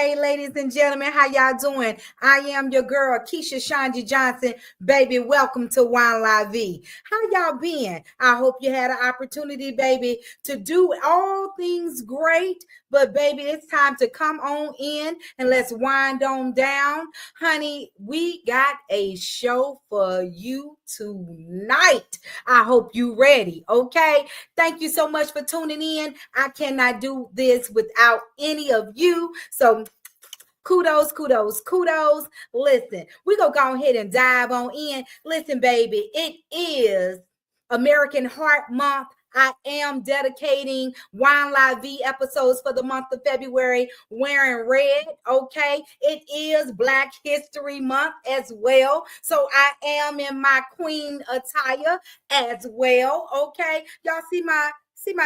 Hey, ladies and gentlemen, how y'all doing? I am your girl, Keisha ShonGee Johnson. Baby, welcome to Wine La Vie. How y'all been? I hope you had an opportunity, baby, to do all things great. But, baby, it's time to come on in and let's wind on down. Honey, we got a show for you tonight. I hope you ready, okay? Thank you so much for tuning in. I cannot do this without any of you. So kudos. Listen, we're going to go ahead and dive on in. Listen, baby, it is American Heart Month. I am dedicating Wine La Vie episodes for the month of February wearing red, okay? It is Black History Month as well. So I am in my queen attire as well, okay? Y'all see my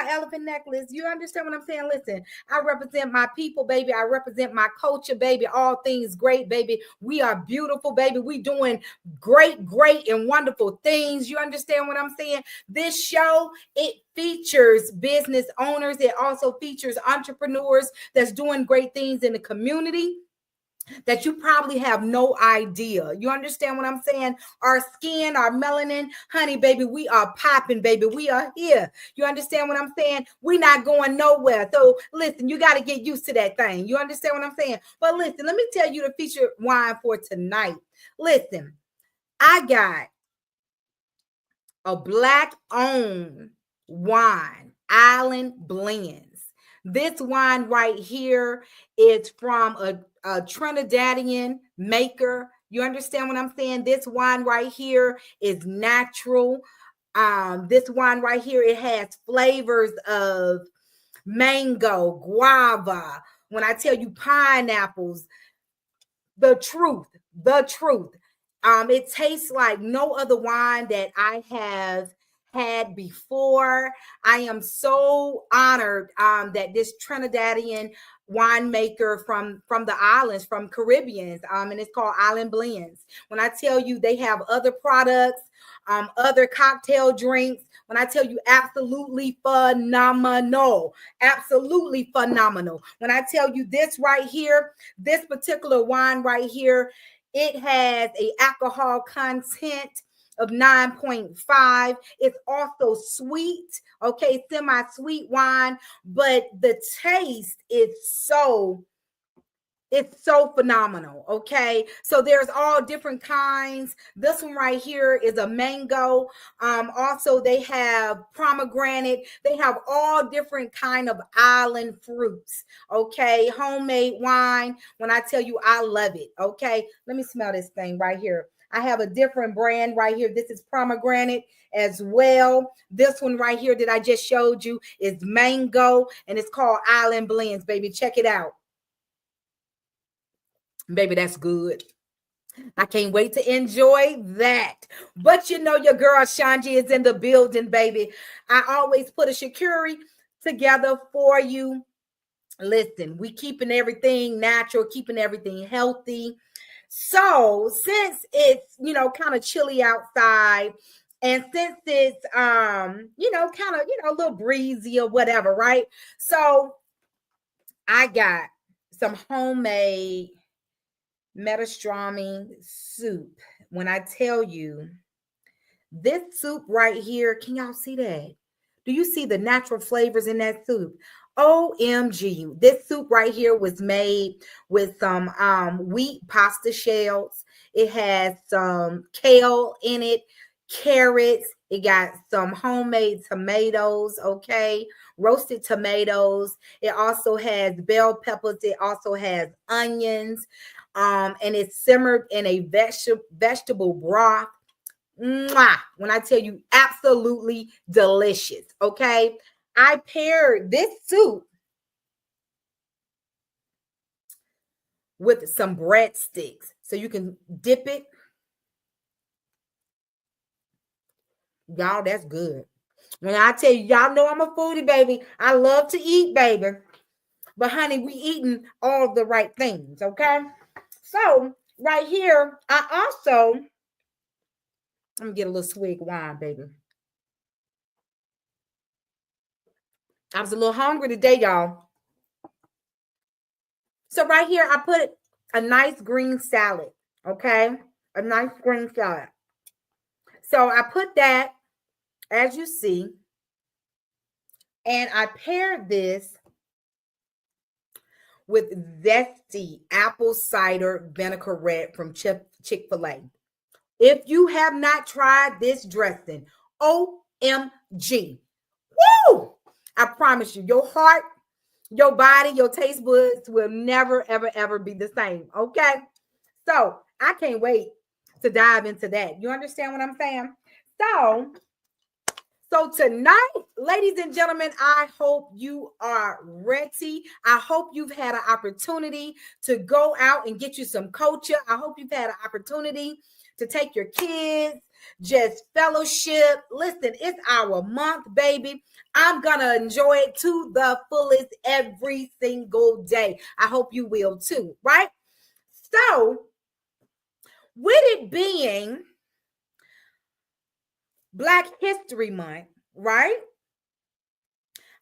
elephant necklace. You understand what I'm saying? Listen, I represent my people, baby. I represent my culture, baby. All things great, baby. We are beautiful, baby. We doing great and wonderful things. You understand what I'm saying? This show, it features business owners. It also features entrepreneurs that's doing great things in the community that you probably have no idea. You understand what I'm saying? Our skin, our melanin, honey, baby, we are popping, baby. We are here. You understand what I'm saying? We're not going nowhere. So listen, you got to get used to that thing. You understand what I'm saying? But listen, let me tell you the featured wine for tonight. Listen, I got a Black-owned wine, Island Blends. This wine right here is from a Trinidadian maker. You understand what I'm saying? This wine right here is natural. This wine right here, it has flavors of mango, guava. When I tell you pineapples, the truth. It tastes like no other wine that I have had before. I am so honored that this Trinidadian winemaker from the islands, from Caribbeans, and it's called Island Blends. When I tell you they have other products, other cocktail drinks, when I tell you absolutely phenomenal, when I tell you this right here, this particular wine right here, it has a alcohol content of 9.5. It's also sweet, okay, semi-sweet wine, but the taste is it's so phenomenal, okay? So there's all different kinds. This one right here is a mango. Also, they have pomegranate. They have all different kind of island fruits, okay? Homemade wine. When I tell you, I love it, okay? Let me smell this thing right here. I have a different brand right here. This is pomegranate as well. This one right here that I just showed you is mango, and it's called Island Blends, baby. Check it out. Baby, that's good. I can't wait to enjoy that. But you know, your girl ShonGee is in the building, baby. I always put a shakiri together for you. Listen, we keeping everything natural, keeping everything healthy. So since it's, kind of chilly outside, and since it's, kind of, a little breezy or whatever, right? So I got some homemade Mediterranean soup. When I tell you this soup right here, can y'all see that? Do you see the natural flavors in that soup? OMG. This soup right here was made with some wheat pasta shells. It has some kale in it, carrots. It got some homemade tomatoes, okay? Roasted tomatoes. It also has bell peppers. It also has onions. And it's simmered in a vegetable broth. Mwah! When I tell you, absolutely delicious. Okay, I paired this soup with some breadsticks, so you can dip it. Y'all, that's good. When I tell you, y'all know I'm a foodie, baby. I love to eat, baby. But honey, we eating all the right things, okay? So right here, I also, let me get a little swig of wine, baby. I was a little hungry today, y'all. So right here, I put a nice green salad, okay? A nice green salad. So I put that, as you see, and I paired this with zesty apple cider vinaigrette from Chick-fil-A. If you have not tried this dressing, OMG. Woo! I promise you, your heart, your body, your taste buds will never, ever, ever be the same. Okay? So I can't wait to dive into that. You understand what I'm saying? So tonight, ladies and gentlemen, I hope you are ready. I hope you've had an opportunity to go out and get you some culture. I hope you've had an opportunity to take your kids, just fellowship. Listen, it's our month, baby. I'm going to enjoy it to the fullest every single day. I hope you will too, right? So, with it being Black History Month, right?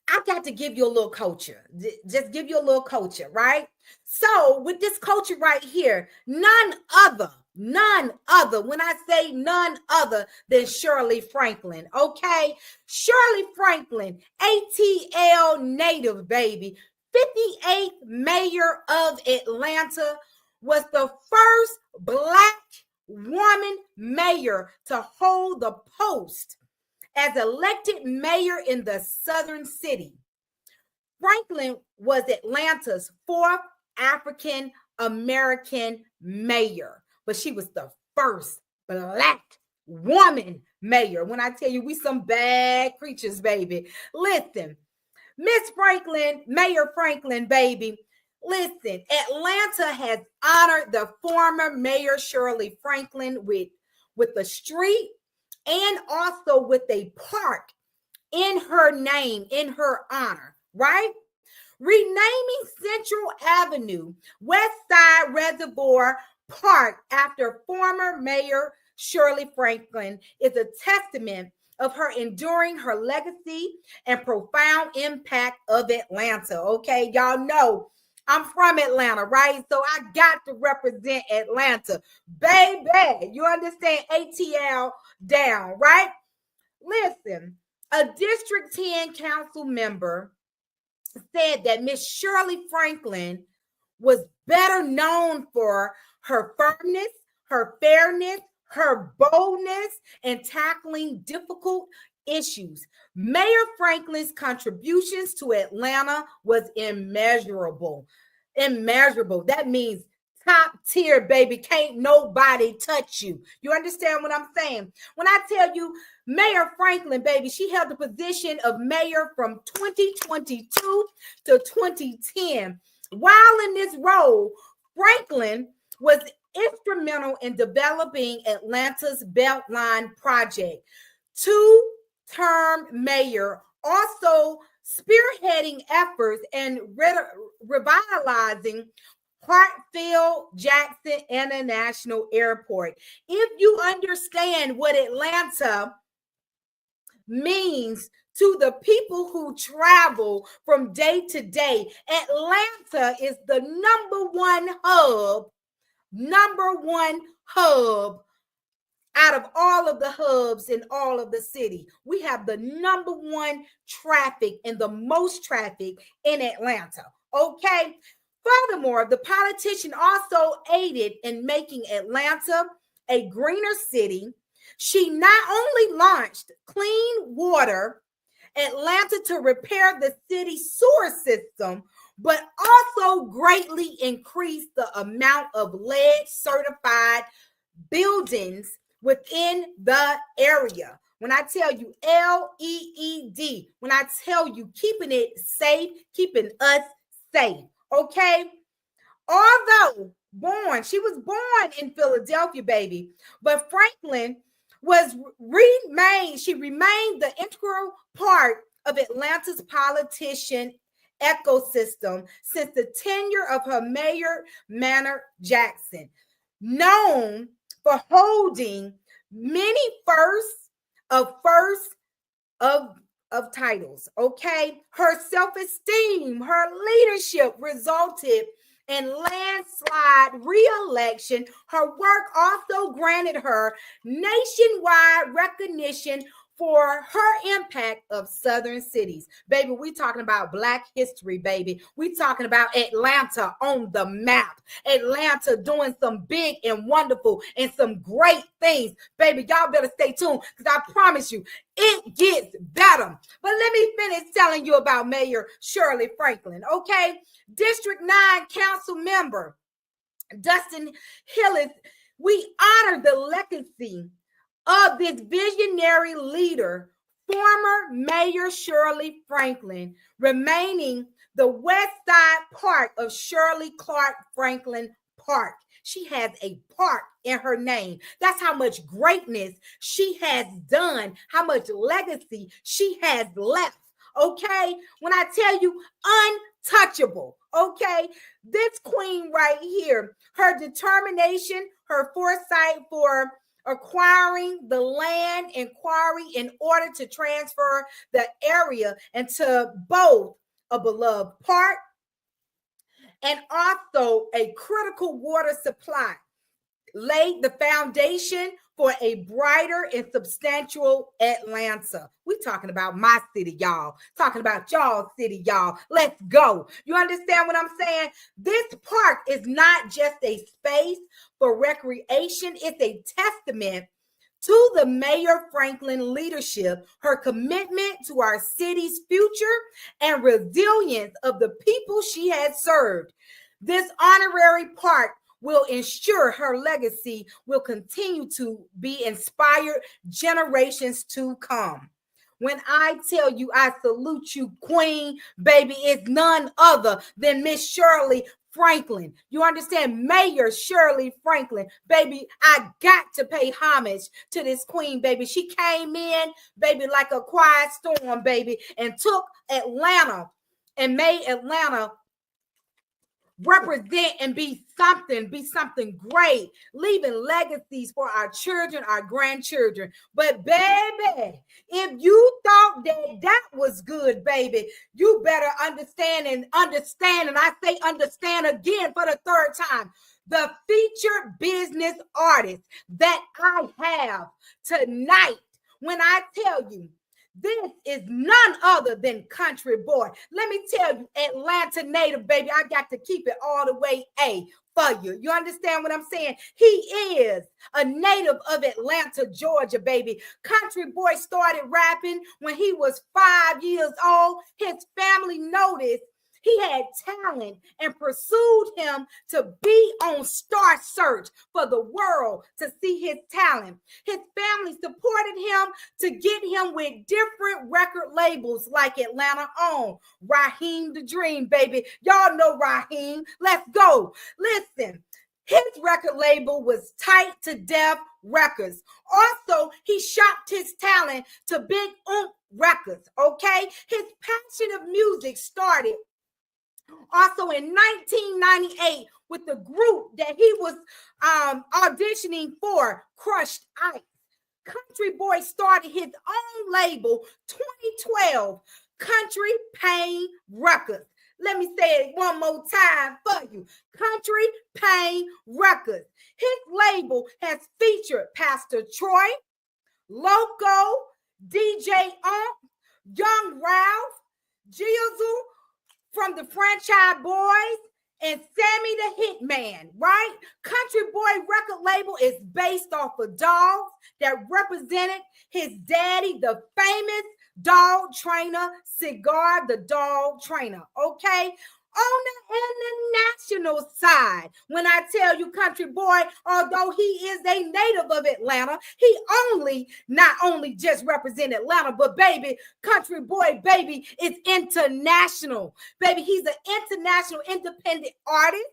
I got to give you a little culture. Just give you a little culture, right? So with this culture right here, none other, when I say none other than Shirley Franklin, okay? Shirley Franklin, ATL native, baby, 58th mayor of Atlanta, was the first Black woman mayor to hold the post as elected mayor in the southern city. Franklin was Atlanta's fourth African American mayor, but she was the first Black woman mayor. When I tell you we some bad creatures, baby. Listen, Miss Franklin, Mayor Franklin, baby. Listen, Atlanta has honored the former mayor Shirley Franklin with the street and also with a park in her name, in her honor, right? Renaming Central Avenue, West Side Reservoir Park after former Mayor Shirley Franklin is a testament of her enduring her legacy and profound impact of Atlanta. Okay, y'all know I'm from Atlanta, right? So I got to represent Atlanta, baby. You understand? ATL down, right? Listen, a District 10 council member said that Miss Shirley Franklin was better known for her firmness, her fairness, her boldness, and tackling difficult issues. Mayor Franklin's contributions to Atlanta was immeasurable. Immeasurable. That means top tier, baby. Can't nobody touch you. You understand what I'm saying? When I tell you Mayor Franklin, baby, she held the position of mayor from 2022 to 2010. While in this role, Franklin was instrumental in developing Atlanta's Beltline project. Two-term mayor, also spearheading efforts and revitalizing Hartsfield-Jackson International Airport. If you understand what Atlanta means to the people who travel from day to day, Atlanta is the number one hub out of all of the hubs in all of the city. We have the number one traffic and the most traffic in Atlanta. Okay. Furthermore, the politician also aided in making Atlanta a greener city. She not only launched Clean Water Atlanta to repair the city's sewer system, but also greatly increased the amount of lead certified buildings within the area. When I tell you LEED, when I tell you keeping it safe, keeping us safe, okay? Although she was born in Philadelphia, baby, but Franklin she remained the integral part of Atlanta's politician ecosystem since the tenure of her mayor, Maynard Jackson, known for holding many firsts of titles. Okay, her self-esteem, her leadership resulted and landslide re-election. Her work also granted her nationwide recognition for her impact of Southern cities. Baby, we talking about Black history, baby. We talking about Atlanta on the map. Atlanta doing some big and wonderful and some great things. Baby, y'all better stay tuned because I promise you, it gets better. But let me finish telling you about Mayor Shirley Franklin, okay? District 9 Council member Dustin Hillis, we honor the legacy of this visionary leader, former Mayor Shirley Franklin, remaining the west side part of Shirley Clark Franklin Park. She has a park in her name. That's how much greatness she has done, how much legacy she has left. Okay? When I tell you untouchable, okay? This queen right here, her determination, her foresight for acquiring the land inquiry in order to transfer the area into both a beloved park and also a critical water supply, laid the foundation for a brighter and substantial Atlanta. We talking about my city, y'all. Talking about y'all city, y'all. Let's go. You understand what I'm saying? This park is not just a space for recreation. It's a testament to the Mayor Franklin leadership, her commitment to our city's future, and resilience of the people she has served. This honorary park will ensure her legacy will continue to be inspired generations to come. When I tell you I salute you, Queen, baby, it's none other than Miss Shirley Franklin. You understand? Mayor Shirley Franklin. Baby, I got to pay homage to this queen, baby. She came in, baby, like a quiet storm, baby, and took Atlanta and made Atlanta represent and be something great, leaving legacies for our children, our grandchildren. But baby, if you thought that was good, baby, you better understand, and I say understand again for the third time, the featured business artist that I have tonight. When I tell you, this is none other than Country Boy. Let me tell you, Atlanta native, baby, I got to keep it all the way A for you. You understand what I'm saying? He is a native of Atlanta, Georgia, baby. Country Boy started rapping when he was 5 years old. His family noticed he had talent and pursued him to be on Star Search for the world to see his talent. His family supported him to get him with different record labels like Atlanta own Raheem the Dream, baby. Y'all know Raheem. Let's go. Listen. His record label was Tight to Death Records. Also, he shopped his talent to Big Records, okay? His passion of music started also in 1998 with the group that he was auditioning for, Crushed Ice. Country Boy started his own label 2012, Country Pain Records. Let me say it one more time for you. Country Pain Records. His label has featured Pastor Troy, Loco, DJ Young Ralph, Jizzle from the Franchise Boys, and Sammy the Hitman, right? Country Boy record label is based off of dogs that represented his daddy, the famous dog trainer, Cigar the Dog Trainer, okay? On the international side, when I tell you Country Boy, although he is a native of Atlanta, he not only just represent Atlanta, but baby, Country Boy, baby, is international. Baby, he's an international independent artist.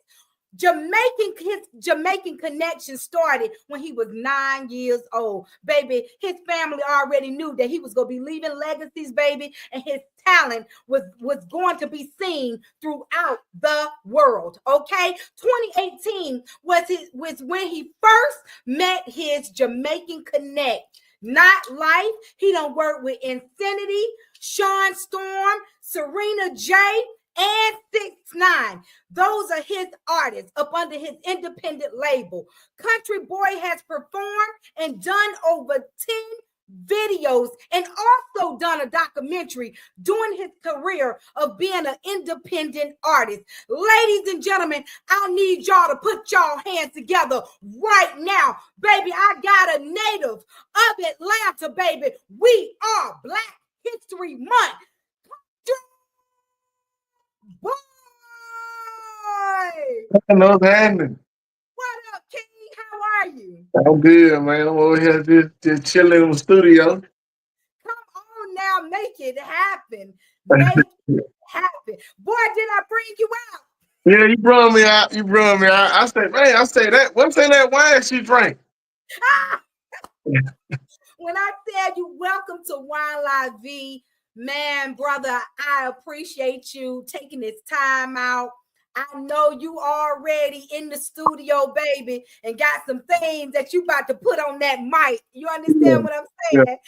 His Jamaican connection started when he was 9 years old. Baby, his family already knew that he was going to be leaving legacies, baby, and his talent was going to be seen throughout the world, okay? 2018 was when he first met his Jamaican connect. Not Life. He done worked with Infinity, Sean Storm, Serena J, and 6ix9ine. Those are his artists up under his independent label. Country Boy has performed and done over 10 videos and also done a documentary during his career of being an independent artist. Ladies and gentlemen, I need y'all to put y'all hands together right now. Baby, I got a native of Atlanta, baby. We are Black History Month. Boy! I know what's happening. What up, King? How are you? I'm good, man. I'm over here just chilling in the studio. Come on now, make it happen. Make it happen. Boy, did I bring you out? Yeah, you brought me out. You brought me out. I say, man, I say that. What's in that wine she drank? Ah! When I said you welcome to Wine La Vie, man, brother, I appreciate you taking this time out. I know you already in the studio, baby, and got some things that you about to put on that mic. You understand what I'm saying?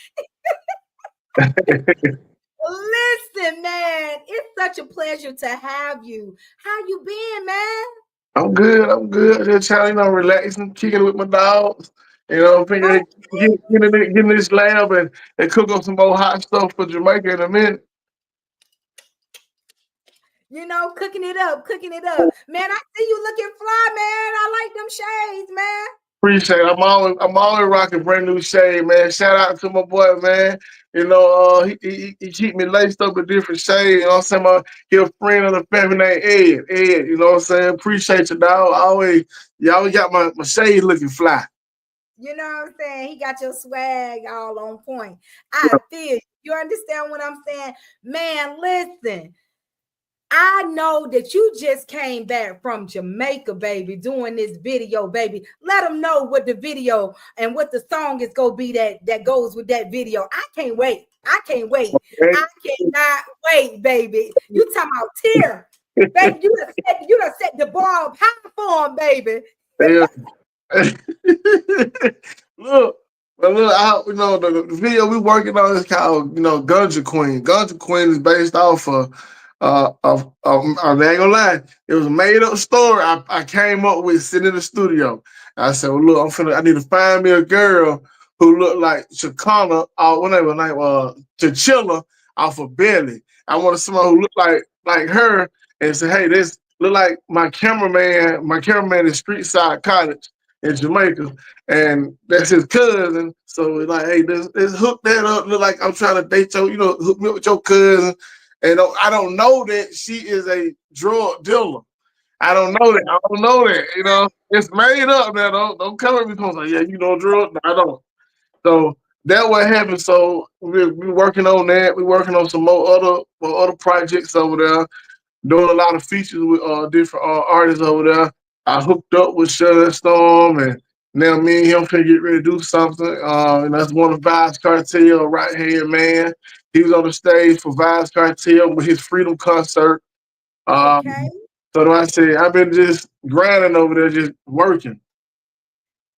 Listen, man, it's such a pleasure to have you. How you been, man? I'm good. I'm good. Just trying, relaxing, kicking it with my dogs. Figuring get in this lab and cook up some more hot stuff for Jamaica in a minute. Cooking it up, cooking it up. Man, I see you looking fly, man. I like them shades, man. Appreciate it. I'm always rocking brand new shade, man. Shout out to my boy, man. He keep me laced up with different shades. You know what I'm saying? He a friend of the family named Ed. Ed, you know what I'm saying? Appreciate you, dog. You always got my shade looking fly. You know what I'm saying? He got your swag all on point. I feel you. You understand what I'm saying? Man, listen. I know that you just came back from Jamaica, baby, doing this video, baby. Let them know what the video and what the song is going to be that goes with that video. I can't wait. I can't wait. Okay. I cannot wait, baby. You talking about tear. Baby, you done set the bar up high for him, baby. Yeah. Look, the video we working on is called, Gunja Queen. Gunja Queen is based off I ain't gonna lie, it was a made up story I came up with sitting in the studio. I said, well, look, I need to find me a girl who looked like Chicana, whatever name, Chichilla off of Belly. I wanted someone who looked like her and say, hey, this look like my cameraman. My cameraman is Streetside Cottage in Jamaica, and that's his cousin. So it's like, hey, let's hook that up. Look like I'm trying to date hook me up with your cousin. And I don't know that she is a drug dealer. I don't know that. I don't know that. It's made up now. Don't come at me because like, yeah, drug. No, I don't. So that what happened. So we're working on that. We're working on some more other projects over there. Doing a lot of features with different artists over there. I hooked up with Shut Storm, and now me and him can get ready to do something. And that's one of Vibes Cartel, right hand man. He was on the stage for Vibes Cartel with his Freedom concert. Okay. So I said, I've been just grinding over there, just working.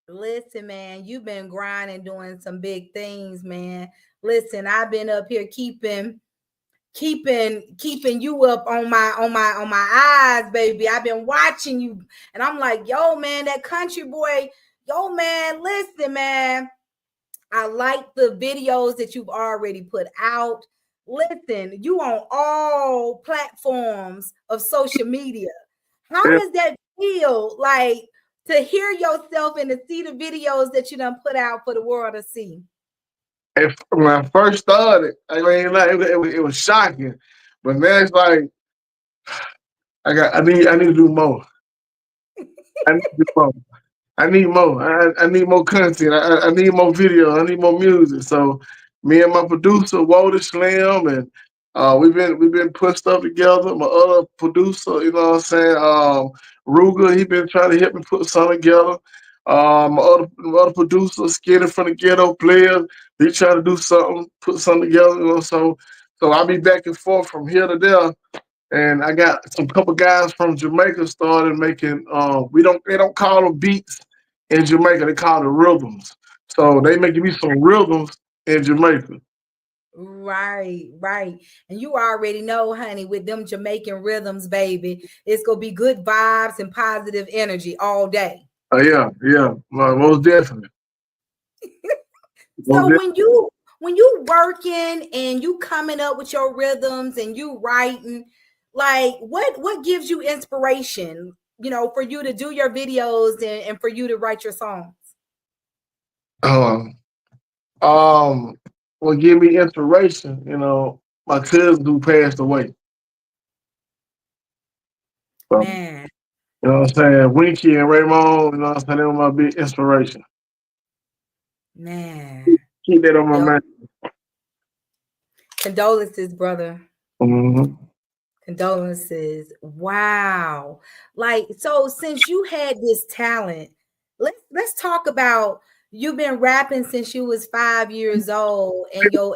Listen, man, you've been grinding, doing some big things, man. Listen, I've been up here keeping you up on my eyes, baby. I've been watching you, and I'm like, yo, man, that country boy, yo, man, listen, man. I like the videos that you've already put out. Listen, you on all platforms of social media. How does that feel like to hear yourself and to see the videos that you done put out for the world to see? When I first started, I mean, like, it was shocking, but now it's like I need to do more. I need to do more. I need more. I need more content. I need more video. I need more music. So me and my producer, Walter Slim, and we've been putting stuff together. My other producer, you know what I'm saying, Ruger, he been trying to help me put something together. My other producer, Skinny from the Ghetto Players, he trying to do something, put something together. So I'll be back and forth from here to there. And I got some couple guys from Jamaica started making. They don't call them beats in Jamaica. They call them rhythms. So they making me some rhythms in Jamaica. Right, right. And you already know, honey, with them Jamaican rhythms, baby, it's gonna be good vibes and positive energy all day. Yeah, yeah, most definitely. Most So definitely. when you working and you coming up with your rhythms and you writing, like what gives you inspiration, for you to do your videos and for you to write your songs? Um, what give me inspiration, my cousin who passed away. So, Man, you know what I'm saying? Winky and Raymond, you know what I'm saying? They were my big inspiration. man. Keep that on my Yo, mind. condolences, brother. Mm-hmm. Condolences. Wow. Like, so since you had this talent, let's talk about, you've been rapping since you was 5 years old, and your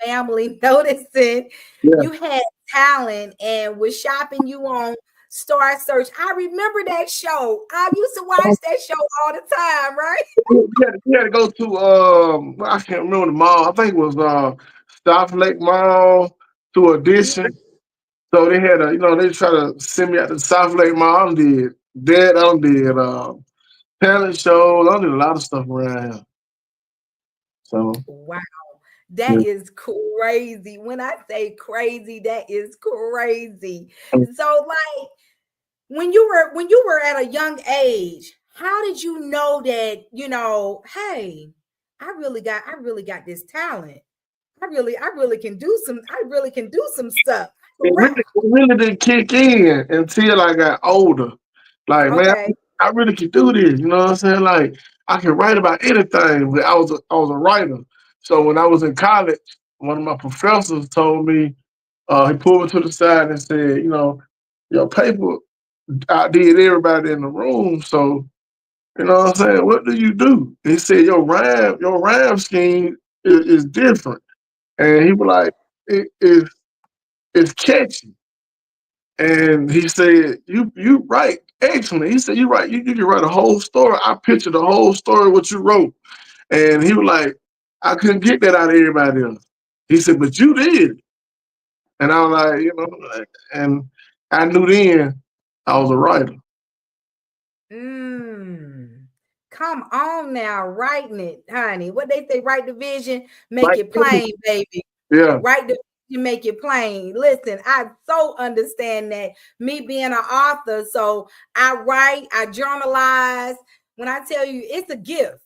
family noticing Yeah. you had talent and was shopping you on Star Search. I remember that show. I used to watch that show all the time, right? We had to go to I can't remember the mall. I think it was South Lake Mall to audition. So they had they try to send me out to South Lake Mall. I did that. I did talent shows. I did a lot of stuff around here. So Wow. That yeah. is crazy. When I say crazy, that is crazy. So like, when you were at a young age, how did you know that, hey, I really got this talent. I really can do some stuff. I can rap. It really didn't kick in until I got older. Like, man, Okay. I really can do this. You know what I'm saying? Like, I can write about anything. But I was a writer. So when I was in college, one of my professors told me, he pulled me to the side and said, your paper outdid everybody in the room. So, you know what I'm saying? What do you do? He said, your rhyme scheme is different. And he was like, it's catchy. And he said, "You write excellent." He said, "You write. You can write a whole story. I pictured the whole story what you wrote." And he was like, "I couldn't get that out of everybody else." He said, "But you did." And I was like, and I knew then I was a writer. Mm. Come on now, writing it, honey. What they say, write the vision, make Like, it plain, baby. yeah, Write the vision, make it plain. Listen, I so understand that. Me being an author, so I write, I journalize. When I tell you, it's a gift.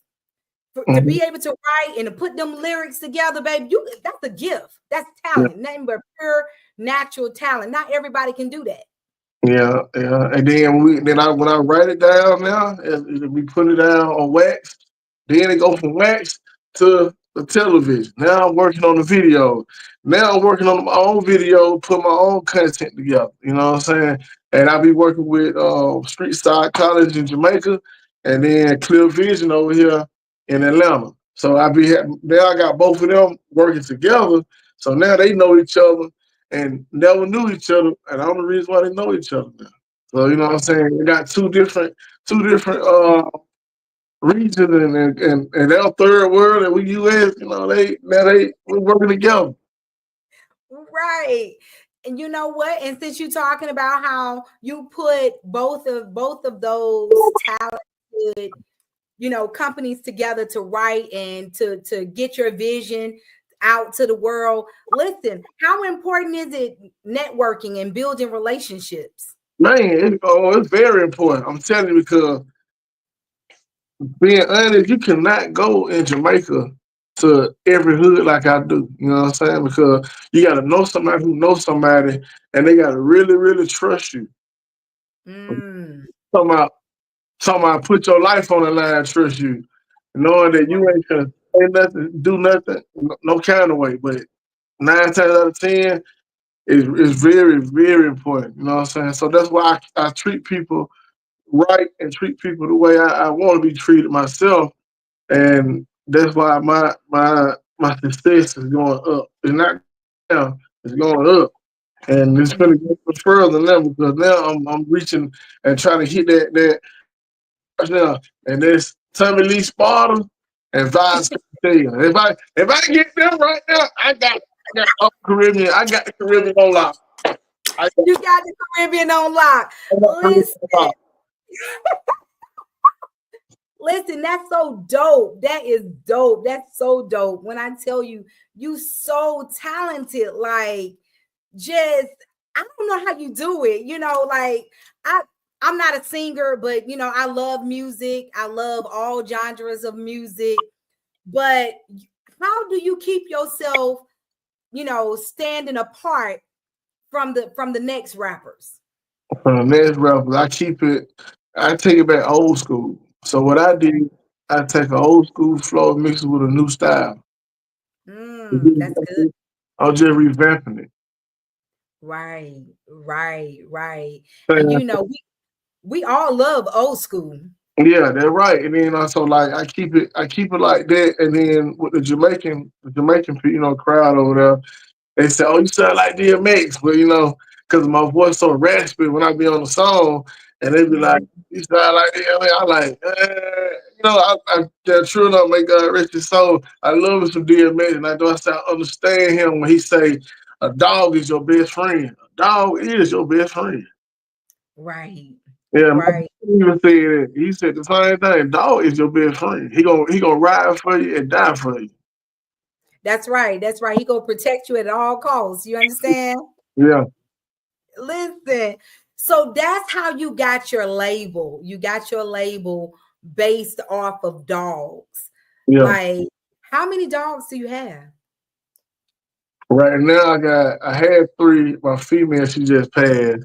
To mhm, be able to write and to put them lyrics together, baby, that's a gift. That's yeah, talent, nothing but pure natural talent. Not everybody can do that. yeah, yeah. And then when I write it down now, we put it down on wax. Then it go from wax to the television. Now I'm working on the video. Now I'm working on my own video, put my own content together. You know what I'm saying? And I be working with Street Side College in Jamaica, and then Clear Vision over here in Atlanta. So now I got both of them working together. So now they know each other and never knew each other, and the only reason why they know each other now. So you know what I'm saying? We got two different region and our third world and we US, we working together. Right. And you know what? And since you're talking about how you put both of those talented, companies together to write and to get your vision out to the world. Listen, how important is it networking and building relationships? Man, it's very important. I'm telling you because being honest, you cannot go in Jamaica to every hood like I do. You know what I'm saying? Because you gotta know somebody who knows somebody and they gotta really, really trust you. Mm, Talking about talking about put your life on the line, trust you. Knowing that you ain't gonna say nothing, do nothing, no kind of way. But 9 times out of 10, is very, very important. You know what I'm saying? So that's why I treat people right and treat people the way I want to be treated myself. And that's why my success is going up. It's not down, it's going up. And it's mm. gonna go much further now because now I'm reaching and trying to hit that now. And there's Tommy Lee Sparta and Vaz If I get them right now, I got it. I got all Caribbean. I got the Caribbean on lock. I got, You got the Caribbean on lock. I got Caribbean Listen, on lock. listen, that's so dope. That is dope. That's so dope. When I tell you, you so talented, like just I don't know how you do it. Like I I'm not a singer, but I love music. I love all genres of music. But how do you keep yourself, standing apart from the next rappers? For the next rappers, I keep it. I take it back old school. So what I did, I take an old school flow and mix it with a new style. That's good. I'm just revamping it. Right, right, right. And Saying, we all love old school. yeah, they're right. And then also like I keep it like that. And then with the Jamaican crowd over there, they say, "Oh, you sound like DMX," but because my voice so raspy when I be on the song, and they be like, Mhm. "You sound like DMX." I'm like, yeah, true enough, may God rest his soul. I love me some DMX, and I do understand him when he say, "A dog is your best friend. A dog is your best friend." Right, Yeah, my right. brother even said it. He said the same thing. Dog is your best friend. He gonna ride for you and die for you. That's right. That's right. He gonna protect you at all costs. You understand? Yeah, Listen. So that's how you got your label. You got your label based off of dogs. yeah. Like, how many dogs do you have? Right now, I had three. My female, she just passed.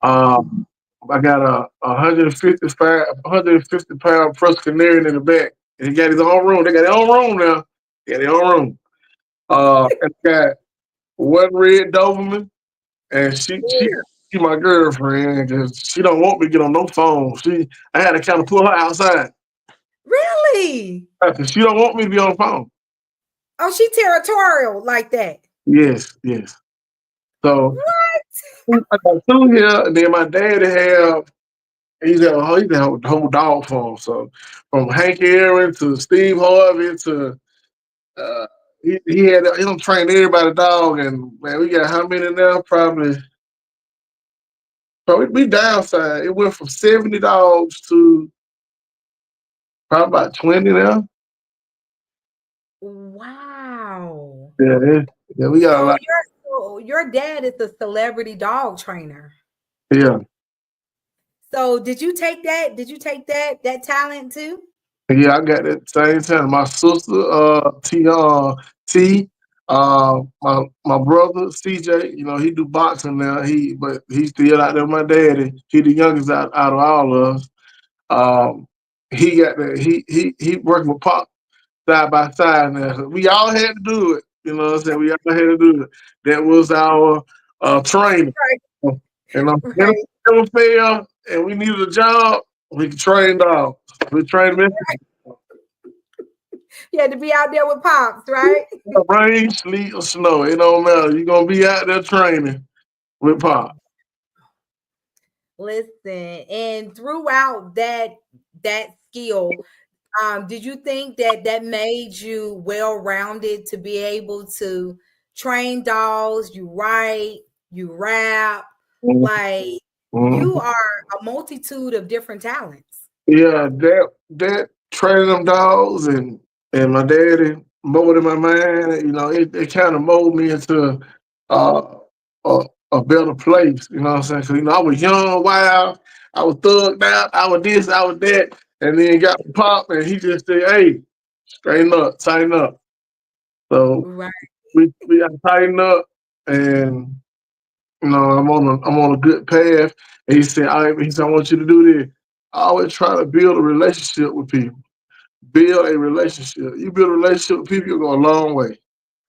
Um, I got a 150 pound Prussian Canarian in the back. And he got his own room. They got their own room now. Yeah, their own room. And I got one red Doberman, and Ooh, she my girlfriend because she don't want me to get on no phone. I had to kind of pull her outside really? because she don't want me to be on the phone. Oh, she territorial like that. Yes, yes. So What? I got two here, and then my daddy have he's a whole dog farm. So from Hank Aaron to Steve Harvey to uh, he don't train everybody dog, and man, we got how many now? Probably we downside. It went from 70 dogs to probably about 20 now. Wow. Yeah, we got a So lot. your dad is a celebrity dog trainer. Yeah, So did you take that? Did you take that talent too? yeah, I got that same time. My sister, T, my brother CJ, he do boxing now. But he's still out there. My daddy, he the youngest out of all of us. Um, he got the he working with Pop side by side now. We all had to do it. You know what I'm saying? We all had to do it. That was our training. And if Right. we ever fail and we needed a job, we trained dogs. We trained them. You had to be out there with pops, right? Rain, sleet, or snow. It don't matter. You're gonna be out there training with Pop. Listen, and throughout that skill, did you think that made you well-rounded to be able to train dogs, you write, you rap, like you Mhm. are a multitude of different talents. Yeah, that training them dogs and my daddy molded my mind. It kind of molded me into uh, a a better place. You know what I'm saying? Because I was young, wild, I was thugged out, I was this, I was that, and then got Pop, and he just said, "Hey, straighten up, tighten up." So Right. we got to tighten up, and I'm on a good path. And he said, "All right," he said, "I want you to do this." I always try to build a relationship with people. Build a relationship. You build a relationship with people, you'll go a long way.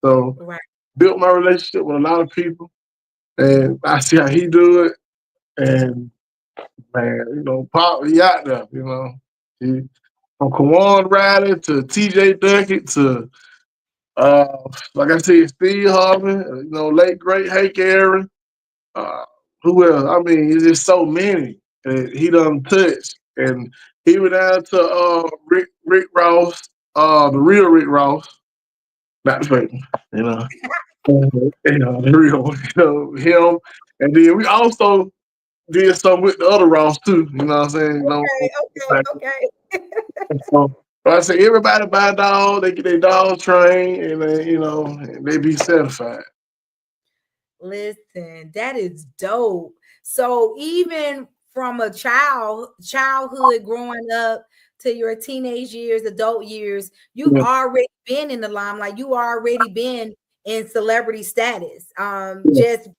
So Right. built my relationship with a lot of people, and I see how he do it. And man, Pop, he out there. He, from Kawan Riley to T.J. Duckett to uh, like I said, Steve Harvey. Late great Hank Aaron. Uh, who else? I mean, it's just so many that he done touched. And he went down to Rick Ross, the real Rick Ross, not the fake one, you know. The real one, him. And then we also did something with the other Ross too. You know what I'm saying? Okay, okay, okay. So, but I say everybody buy a dog, they get their dog trained, and they be satisfied. Listen, that is dope. So even from a childhood growing up to your teenage years, adult years, you've Yeah, already been in the limelight. You already been in celebrity status. yeah. Just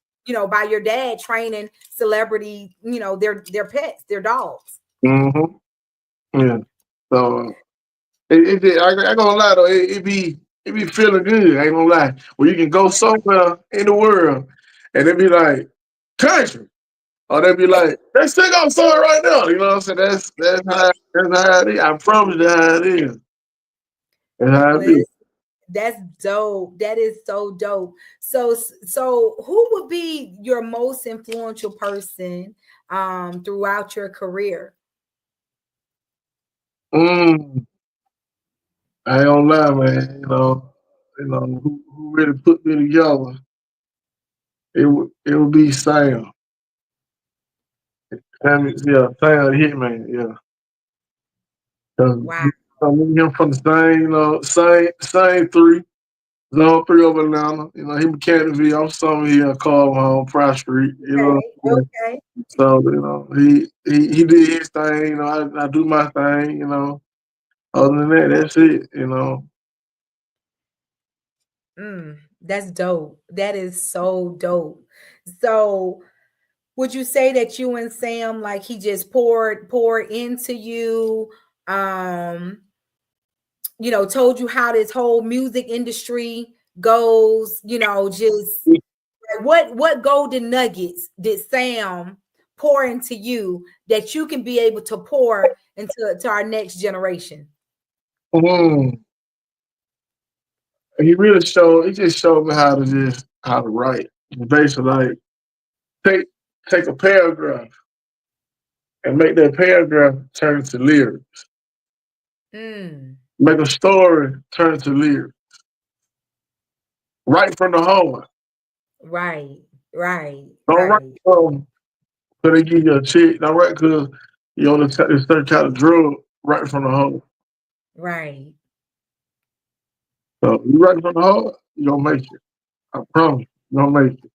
by your dad training celebrity, their pets, their dogs. Mm-hmm. Yeah. So I gonna lie though, it be feeling good. I ain't gonna lie. Where you can go somewhere in the world and it be like country. Or they be like, let's take off something right now. You know what I'm saying? That's how it is. I promise you how it is. That's how it Listen, be. that's dope. That is so dope. So who would be your most influential person throughout your career? Mm, I ain't gonna lie, man. Who really put me together? It would be Sam. Yeah, Sam the Hitman. Yeah, because Wow. me and him from the same, same three. Zone 3 of Atlanta. He Mechanicsville. I'm somewhere here called my home, Price Street. Okay. Okay. So, he did his thing, I do my thing. Other than that, that's it. That's dope. That is so dope. So would you say that you and Sam, like, he just poured into you, um, told you how this whole music industry goes, just like, what golden nuggets did Sam pour into you that you can be able to pour into our next generation? Mm. He just showed me how to write. Basically, like, take take a paragraph and make that paragraph turn into lyrics. Mm, Make a story turn into lyrics. Right from the heart. right, right, Don't write right, so they give you a check. Don't write because you on a certain kind of drug right from the heart. right. So you right from the heart, you gonna make it. I promise you gonna make it.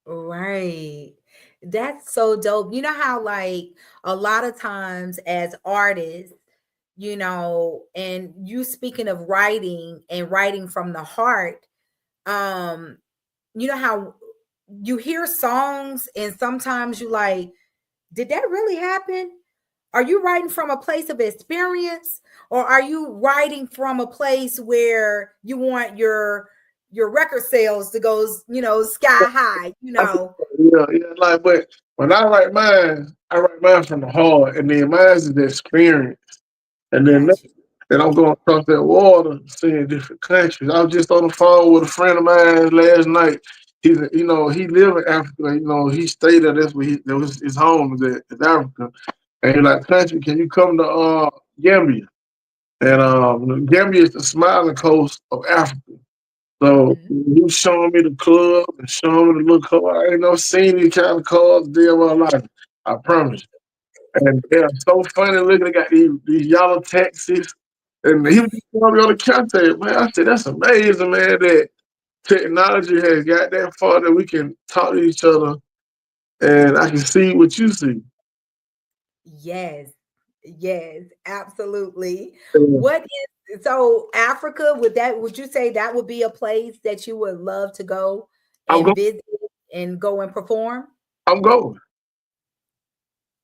Right. That's so dope. You know how, like, a lot of times as artists, and you speaking of writing and writing from the heart, um, you know how you hear songs and sometimes you like, did that really happen? Are you writing from a place of experience, or are you writing from a place where you want your record sales to go, sky high, Yeah. Like, but when I write mine from the heart, and then mine is the experience, and then Got you. and I'm going across that water, seeing different countries. I was just on the phone with a friend of mine last night. He live in Africa. He stayed there. That's where that was his home is Africa. And he's like, country, can you come to Gambia? And Gambia is the smiling coast of Africa. So Mhm. he was showing me the club and showing me the little car. I ain't never seen these kind of cars day of my life. I promise. And they're so funny looking. They got these yellow taxis. And he was just showing me on the counter. Man, I said, that's amazing, man, that technology has got that far that we can talk to each other and I can see what you see. Yes. Yes, absolutely. And What is so Africa, would you say that would be a place that you would love to go I'm and going. visit and go and perform? I'm going.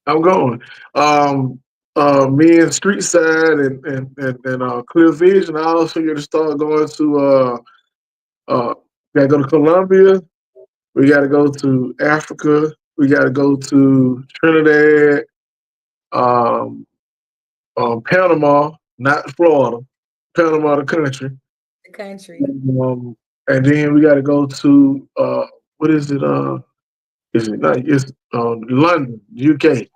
I'm going. Um, Me and Street Side and Clear Vision. I also going to start going to. Uh, Got to go to Colombia. We got to go to Africa. We got to go to Trinidad, um, Panama, not Florida, Panama, the country. The country. Um, and then we got to go to what is it? Is it It's London, UK.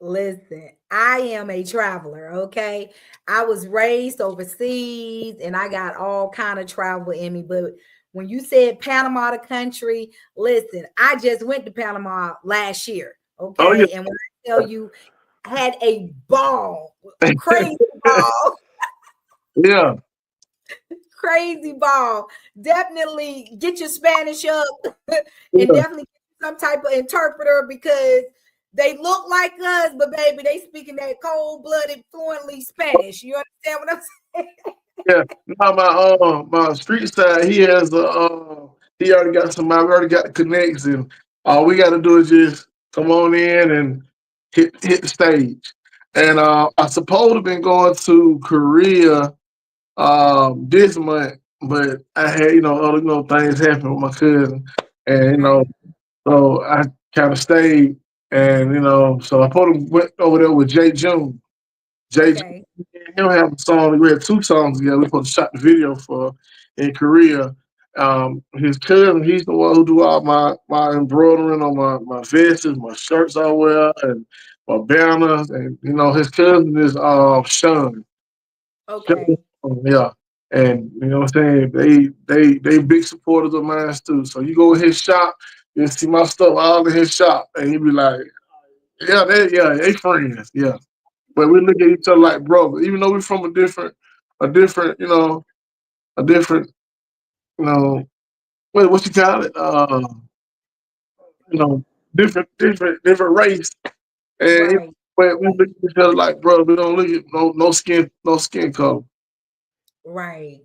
Listen, I am a traveler, okay? I was raised overseas and I got all kind of travel in me. But when you said Panama the country, listen, I just went to Panama last year, Oh okay? And when I tell you, I had a ball, crazy ball, yeah, crazy ball. Definitely get your Spanish up and yeah, definitely get some type of interpreter because they look like us, but baby, they speaking that cold-blooded, fluently Spanish. You understand what I'm saying? yeah. Now my street side, he has he already got somebody, we already got the connects, and all we got to do is just come on in and hit the stage. And I supposed to been going to Korea this month, but I had other things happen with my cousin, and Right. so I kind of stayed, and so I probably went over there with Jay June. Jay June, Okay. he'll have a song. We had two songs together. We supposed to shot the video for in Korea. His cousin, he's the one who do all my embroidering on my vests, my shirts I wear, and my banners, and his cousin is Sean. Okay. Yeah. And you know what I'm saying? They big supporters of mine too. So you go in his shop, you see my stuff all in his shop, and he be like, they friends, yeah. But we look at each other like brothers, even though we're from a different, a different, you know, what you call it? You know, different race, and Right. but we look at each other like brothers. We don't look at no skin color. Right.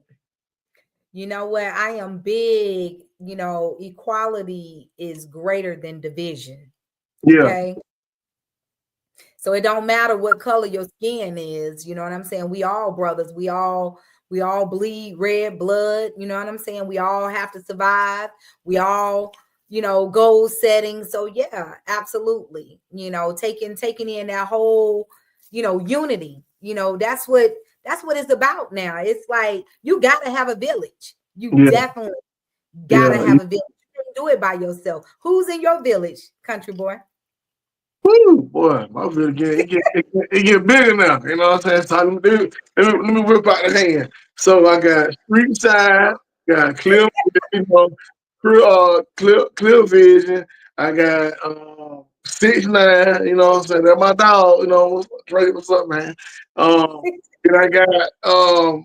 You know what? I am big, equality is greater than division. Yeah, Okay. So it don't matter what color your skin is, you know what I'm saying? We all brothers. We all bleed red blood, you know what I'm saying? We all have to survive. We all, goal setting. So yeah, absolutely. Taking in that whole, unity. That's what it's about now. It's like you got to have a village. You yeah, definitely got to yeah. have a village. You can't do it by yourself. Who's in your village, country boy? Woo, boy, my video game, it get bigger now. You know what I'm saying? So let me whip out the hand. So I got Street Side, got Clear, Clear Vision. I got 6ix9ine. You know what I'm saying? They're my dog. Drake, what's up, man? Then I got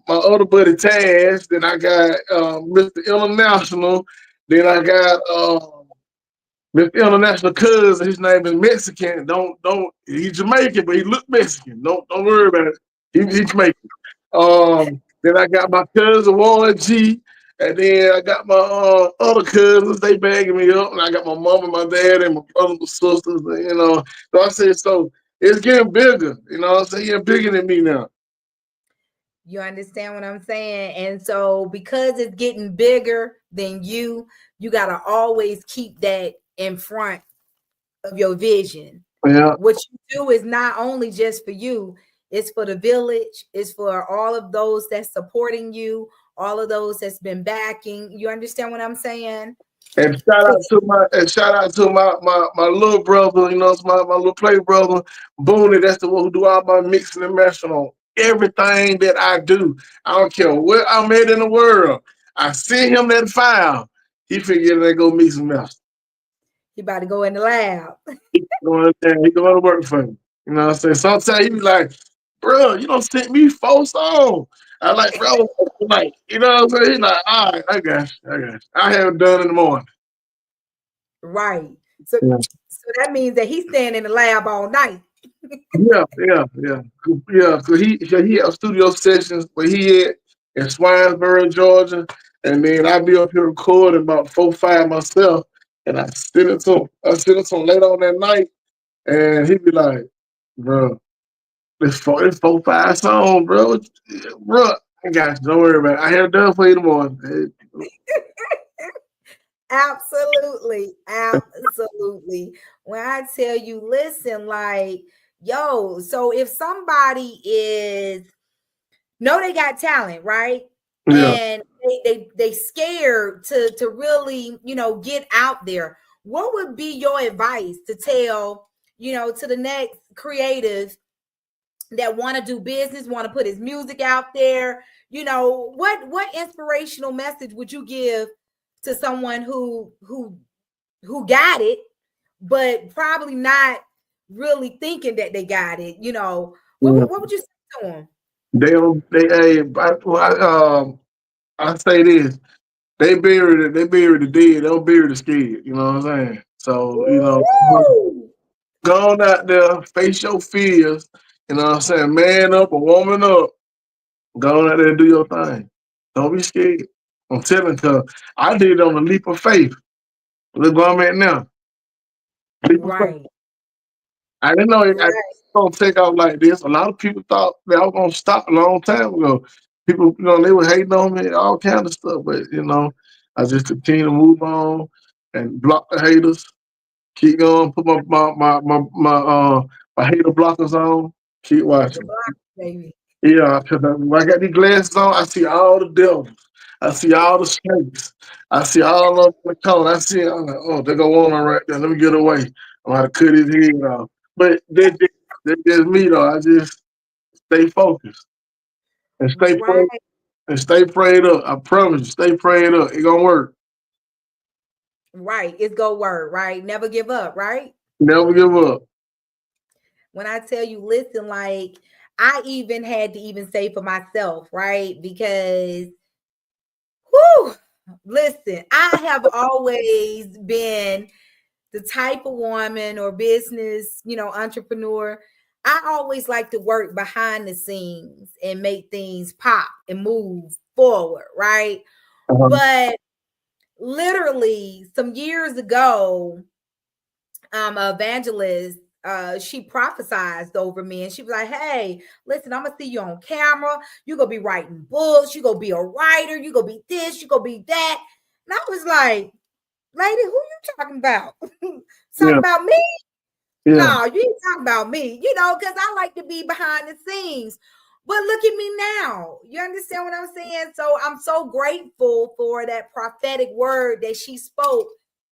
my other buddy Taz. Then I got Mr. International. Then I got Mr. International cousin, his name is Mexican. Don't he's Jamaican, but he look Mexican. Don't worry about it. He's Jamaican. Then I got my cousin Warren G, and then I got my other cousins. They bagging me up, and I got my mom and my dad and my brothers and sisters. And, so I said, so it's getting bigger. You know, what I'm saying, getting bigger than me now. You understand what I'm saying? And so because it's getting bigger than you got to always keep that in front of your vision. Yeah, What you do is not only just for you, it's for the village, it's for all of those that's supporting you, all of those that's been backing. You understand what I'm saying? and shout out to my little brother, it's my little play brother, Booney. That's the one who do all my mixing and mastering on everything that I do. I don't care where I'm at in the world. I send him that file. He figured they go mix and master. You about to go in the lab. He going there, he going to work for me. You know what I'm saying? Sometimes he be like, bro, you don't send me 4 songs. I like, bro, like, you know what I'm saying? He's like, all right, I got you. I have it done in the morning. Right. So that means that he's staying in the lab all night. Yeah. So he have studio sessions where he at in Swinesboro, Georgia, and then I be up here recording about 4, 5 myself, and I send it to him. I send it to him late on that night, and he be like, "Bro, it's 4, 5 songs, bro. I got you. Don't worry about it. I have it done for you in the morning." Absolutely. Absolutely. When I tell you, listen, like, yo, so if somebody is know they got talent, right? Yeah. And they scared to really, get out there. What would be your advice to tell, to the next creative that want to do business, want to put his music out there. You know, what inspirational message would you give to someone who got it, but probably not really thinking that they got it? You know, Yeah. what would you say to them? They don't. I say this. They bury the dead. They don't bury the scared. You know what I'm saying? So, Woo! go on out there, face your fears. You know what I'm saying? Man up or woman up. Go on out there and do your thing. Don't be scared. I'm telling you, I did it on a leap of faith. Look where I'm at now. Leap of faith. Right, I didn't know I right, gonna take off like this. A lot of people thought that I was gonna stop a long time ago. People, they were hating on me, all kind of stuff. But I just continue to move on and block the haters. Keep going. Put my hater blockers on. Keep the watching. block, baby. Yeah, because when I got these glasses on, I see all the devils. I see all the snakes. I see all of the color. I'm like, oh, they go one right there. Let me get away. I'm going to cut his head off. But that's just me, though. I just stay focused and stay Right, prayed stay prayed up. I promise you, stay prayed up. It gonna work. right. It's go word, right? Never give up, right? Never give up. When I tell you, listen, like I even had to even say for myself, right? Because whew, listen, I have always been the type of woman or business, entrepreneur. I always like to work behind the scenes and make things pop and move forward, right? Uh-huh. But literally some years ago, evangelist, she prophesized over me and she was like, hey, listen, I'm gonna see you on camera. You're gonna be writing books, you're gonna be a writer, you're gonna be this, you're gonna be that. And I was like, lady, who you talking about? Talking Yeah, about me? yeah, No, you ain't talking about me, because I like to be behind the scenes. But look at me now. You understand what I'm saying? So I'm so grateful for that prophetic word that she spoke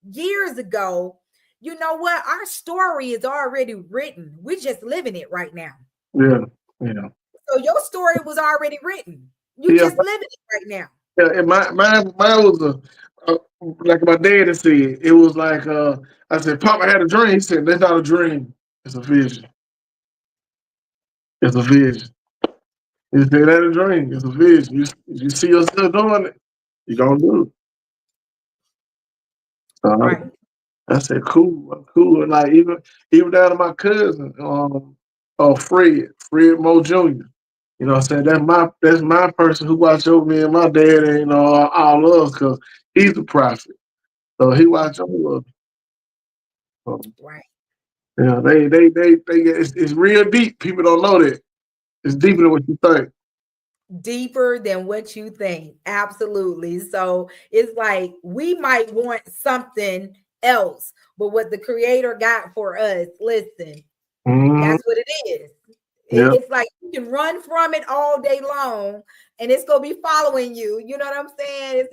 years ago. You know what? Our story is already written. We're just living it right now. yeah, yeah. So your story was already written. You Yeah, just living it right now. yeah. And mine was like my daddy said. It was like I said, Papa had a dream. He said, that's not a dream. It's a vision. It's a vision. He said, that's a dream. It's a vision. You see yourself doing it, you gonna do it. So Right. I said, cool, I'm cool. And like even down to my cousin, Fred Moe Jr. You know what I'm saying? That's my person who watch over me and my dad and all of us because he's a prophet. So he watch over us. So, Right. it's real deep. People don't know that. It's deeper than what you think. Deeper than what you think. Absolutely. So it's like we might want something else, but what the creator got for us, listen, Mm-hmm. that's what it is. Yeah, It's like you can run from it all day long and it's going to be following you. You know what I'm saying?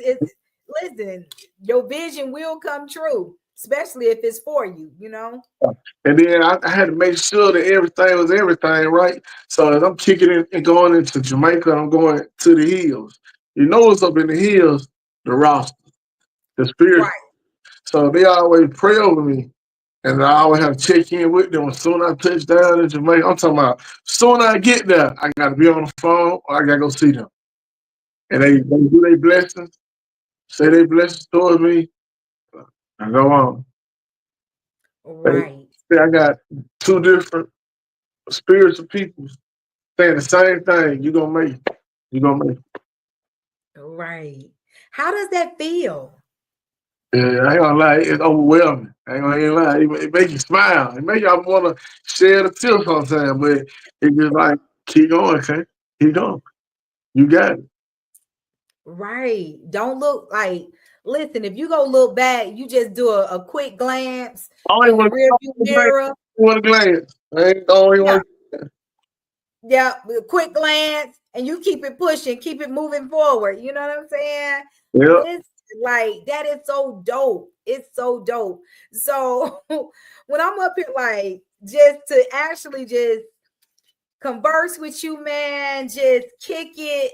Listen, your vision will come true, especially if it's for you. and then I had to make sure that everything was everything, right? So as I'm kicking in and going into Jamaica, I'm going to the hills. You know what's up in the hills? The roster, the spirit. Right. So they always pray over me. And I always have to check in with them as soon as I touch down in Jamaica. I'm talking about as soon as I get there, I gotta be on the phone or I gotta go see them. And they do their blessings, say their blessings towards me, I go on. They, Right. I got two different spiritual people saying the same thing. You gonna make it. You gonna make it. Right. How does that feel? Yeah, I ain't gonna lie, it's overwhelming. I ain't gonna even lie. It make you smile. It make y'all wanna share the tears sometimes, but it just like keep going, okay? Keep going. You got it. Right. Don't look like, listen, if you go look back, you just do a quick glance I don't even in the want rear view mirror. to glance. I ain't don't even Yeah. want Yeah. A quick glance and you keep it pushing, keep it moving forward. You know what I'm saying? to. Yeah. Listen, like that is so dope. It's so dope. So when I'm up here, like just to actually just converse with you, man. Just kick it.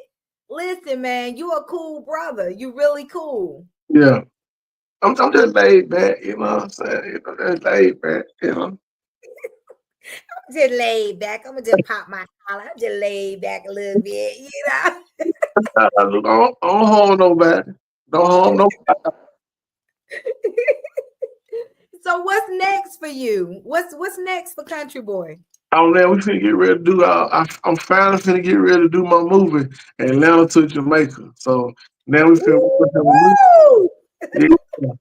Listen, man, you a cool brother. You really cool. Yeah. I'm just laid back, you know what I'm saying? You know, just laid back, you know. Just laid back. I'm gonna just pop my collar. I'm just laid back a little bit, you know. Don't harm nobody. Don't harm nobody. So what's next for you? What's next for Country Boy? Oh man, we finna get ready to do I'm finally finna get ready to do my movie Atlanta to Jamaica. So now we finna Woo! yeah,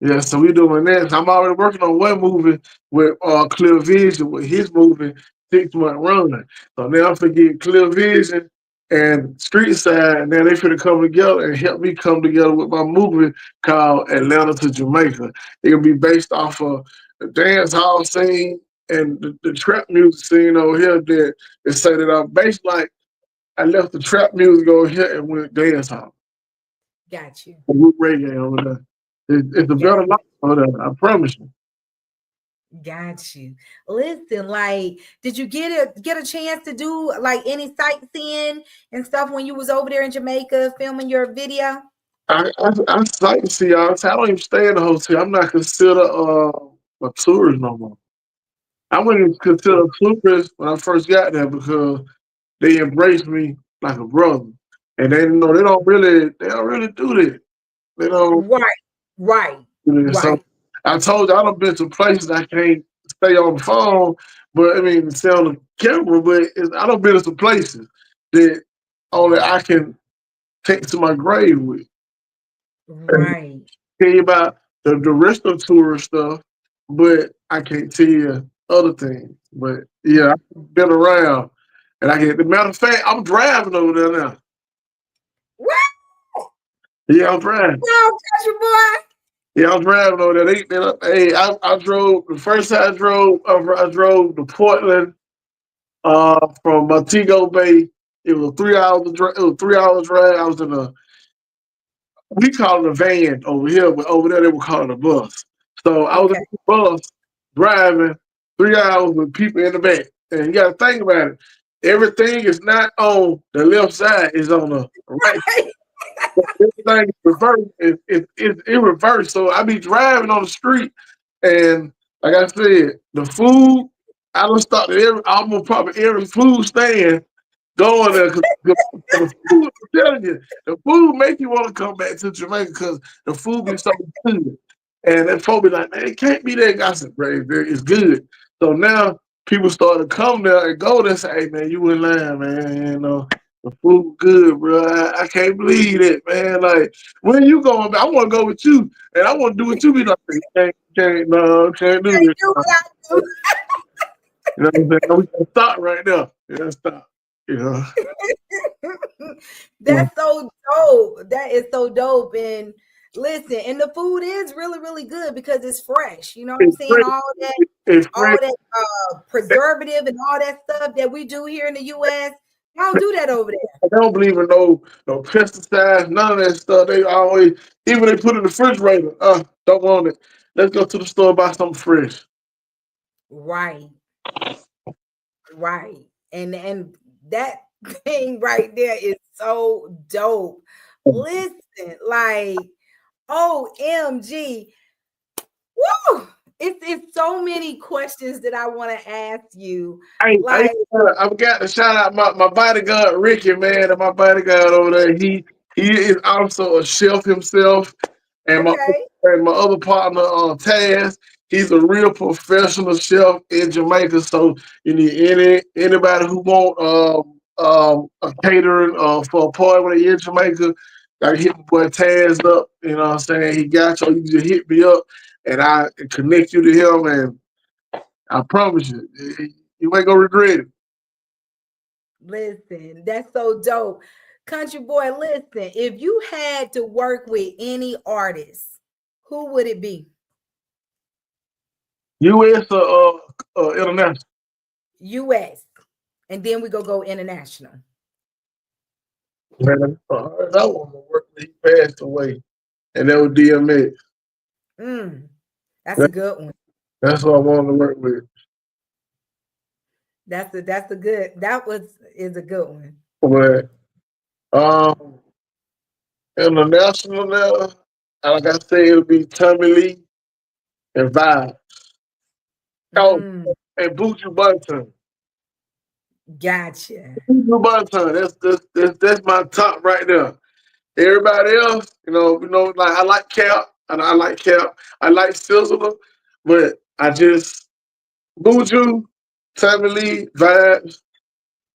yeah, so we doing that. I'm already working on one movie with Clear Vision with his movie 6 month run. So now I'm finna get Clear Vision and Street Side, and then they finna come together and help me come together with my movie called Atlanta to Jamaica. It'll be based off of the dance hall scene and the trap music scene over here that they say that I'm based like I left the trap music over here and went dance hall. Got you. With reggae over there. It's a Got better life over there, I promise you. got you. Listen, like, did you get a chance to do like any sightseeing and stuff when you was over there in Jamaica filming your video? I sightsee all the time. I don't even stay in the hotel. I'm not considered a tourist no more. I wasn't even considered a tourist when I first got there because they embraced me like a brother. And they know they don't really do that. They don't Right, right, do that. So right, I told you I done been to places I can't stay on the phone, but I mean stay on the camera, but I done been to some places that only I can take to my grave with. right. Tell you about the rest of the tourist stuff, but I can't tell you other things. But yeah, I've been around, and I get. The matter of fact, I'm driving over there now. What? Yeah, I'm driving. No, Country Boy. Yeah, I'm driving over there. Hey, I drove the first time I drove to Portland from Montego Bay. It was 3 hours. It was 3 hours drive. I was in a we call it a van over here, but over there they would call it a bus. So I was in Okay. the bus driving 3 hours with people in the back. And you gotta think about it. Everything is not on the left side, it's on the right. Everything is reversed. It's in reverse. So I be driving on the street and like I said, the food, I don't stop at almost probably every food stand going there because the food, I'm telling you, the food make you want to come back to Jamaica because the food be so good. And then folks be like, man, it can't be that gossip, bro. It's good. So now people start to come there and go there and say, hey, man, you in line, man. You know, the food good, bro. I can't believe it, man. Like, when you going back? I want to go with you. And I want to do what you be like. Can't do Can't it. do what I do. You know what I'm saying? We can stop right now. Yeah, stop. You know. Yeah. That's so dope. That is so dope. And listen, and the food is really, really good because it's fresh. You know what I'm It's saying? free. It's free. All that preservative and all that stuff that we do here in the US. Y'all do that over there. They don't believe in no pesticides, none of that stuff. They always, even they put in the refrigerator. Don't want it. Let's go to the store and buy something fresh. Right, right. And that thing right there is so dope. Listen, like OMG. Woo! It's so many questions that I want to ask you. Like, I've got to shout out my bodyguard Ricky, man, and my bodyguard over there. He is also a chef himself, and okay, my other partner, Taz. He's a real professional chef in Jamaica. So you need anybody who want a catering for a party when they in Jamaica, gotta hit my boy Taz up. You know what I'm saying? He got you. You just hit me up, and I connect you to him, and I promise you, you ain't gonna regret it. listen, that's so dope. Country boy, listen, if you had to work with any artist, who would it be? U.S. or international? US. And then we go international. Man, I want to work with. He passed away, and that was DMX. Mm, that's a That, good one. that's what I wanted to work with. That's a good. That is a good one. But um, international now, like I say, it'll be Tommy Lee and Vibe. Oh, Mm, and Buju Banton. gotcha. Buju Banton. That's my top right there. Everybody else, like I like Cap, and I like Cap. I like Sizzler, but I just Buju, Tommy Lee, Vibes.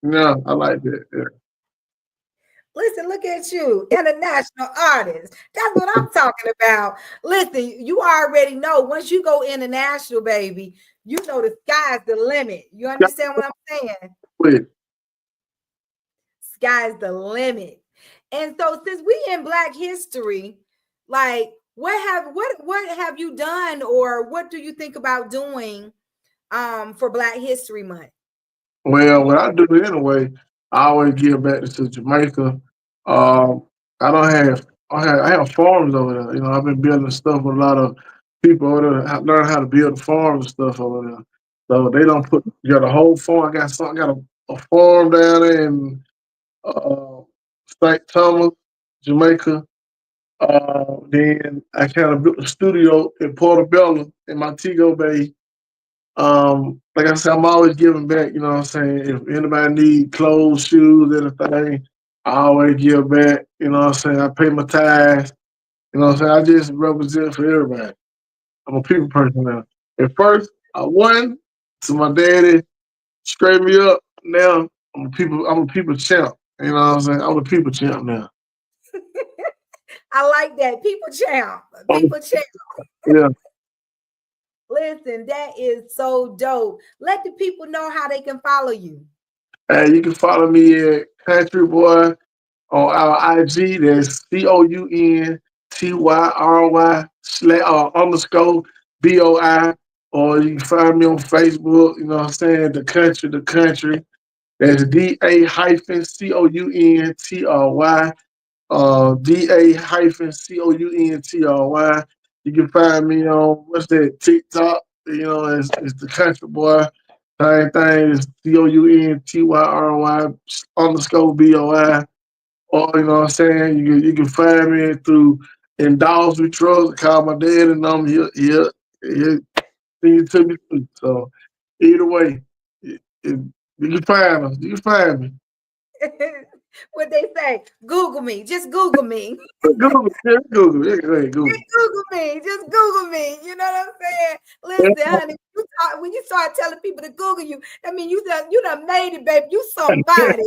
No, I like that. Yeah. Listen, look at you, international artist. That's what I'm talking about. Listen, you already know once you go international, baby, you know the sky's the limit. You understand what I'm saying? Wait, Sky's the limit. And so since we in Black history, like what have you done or what do you think about doing for Black History Month? well, what I do anyway, I always give back to Jamaica. Um, I don't have, I have farms over there. I've been building stuff with a lot of people over there. I learned how to build farms and stuff over there. So they don't put, you got a whole farm. I got a farm down there in uh, St. Thomas, Jamaica. Then I kind of built a studio in Portobello in Montego Bay. Like I said, I'm always giving back, you know what I'm saying? If anybody need clothes, shoes, anything, I always give back, you know what I'm saying? I pay my tithes, you know what I'm saying? I just represent for everybody. I'm a people person now. At first, I won to my daddy, straightened me up. Now I'm a people champ. You know what I'm saying? I'm a people champ now. I like that. People champ. Um, People champ. yeah. Listen, that is so dope. Let the people know how they can follow you. You can follow me at Country Boy on our IG. That's COUNTYRY underscore BOI. Or you can find me on Facebook. You know what I'm saying? The country. That's DA hyphen COUNTRY. DA hyphen COUNTRY. You can find me on what's that TikTok? It's the country boy. Same thing is COUNTYRY underscore BOI. Or you know what I'm saying? You can find me through Endorse We Trust. Call my dad and he'll send you to me too. So either way, you can find us. You can find me. What they say, Google me. Just Google me. Google, yeah, Google, yeah, Just Google. Google me. Just Google me. You know what I'm saying? Listen, honey, when you start telling people to Google you, I mean, you done made it, baby. You somebody.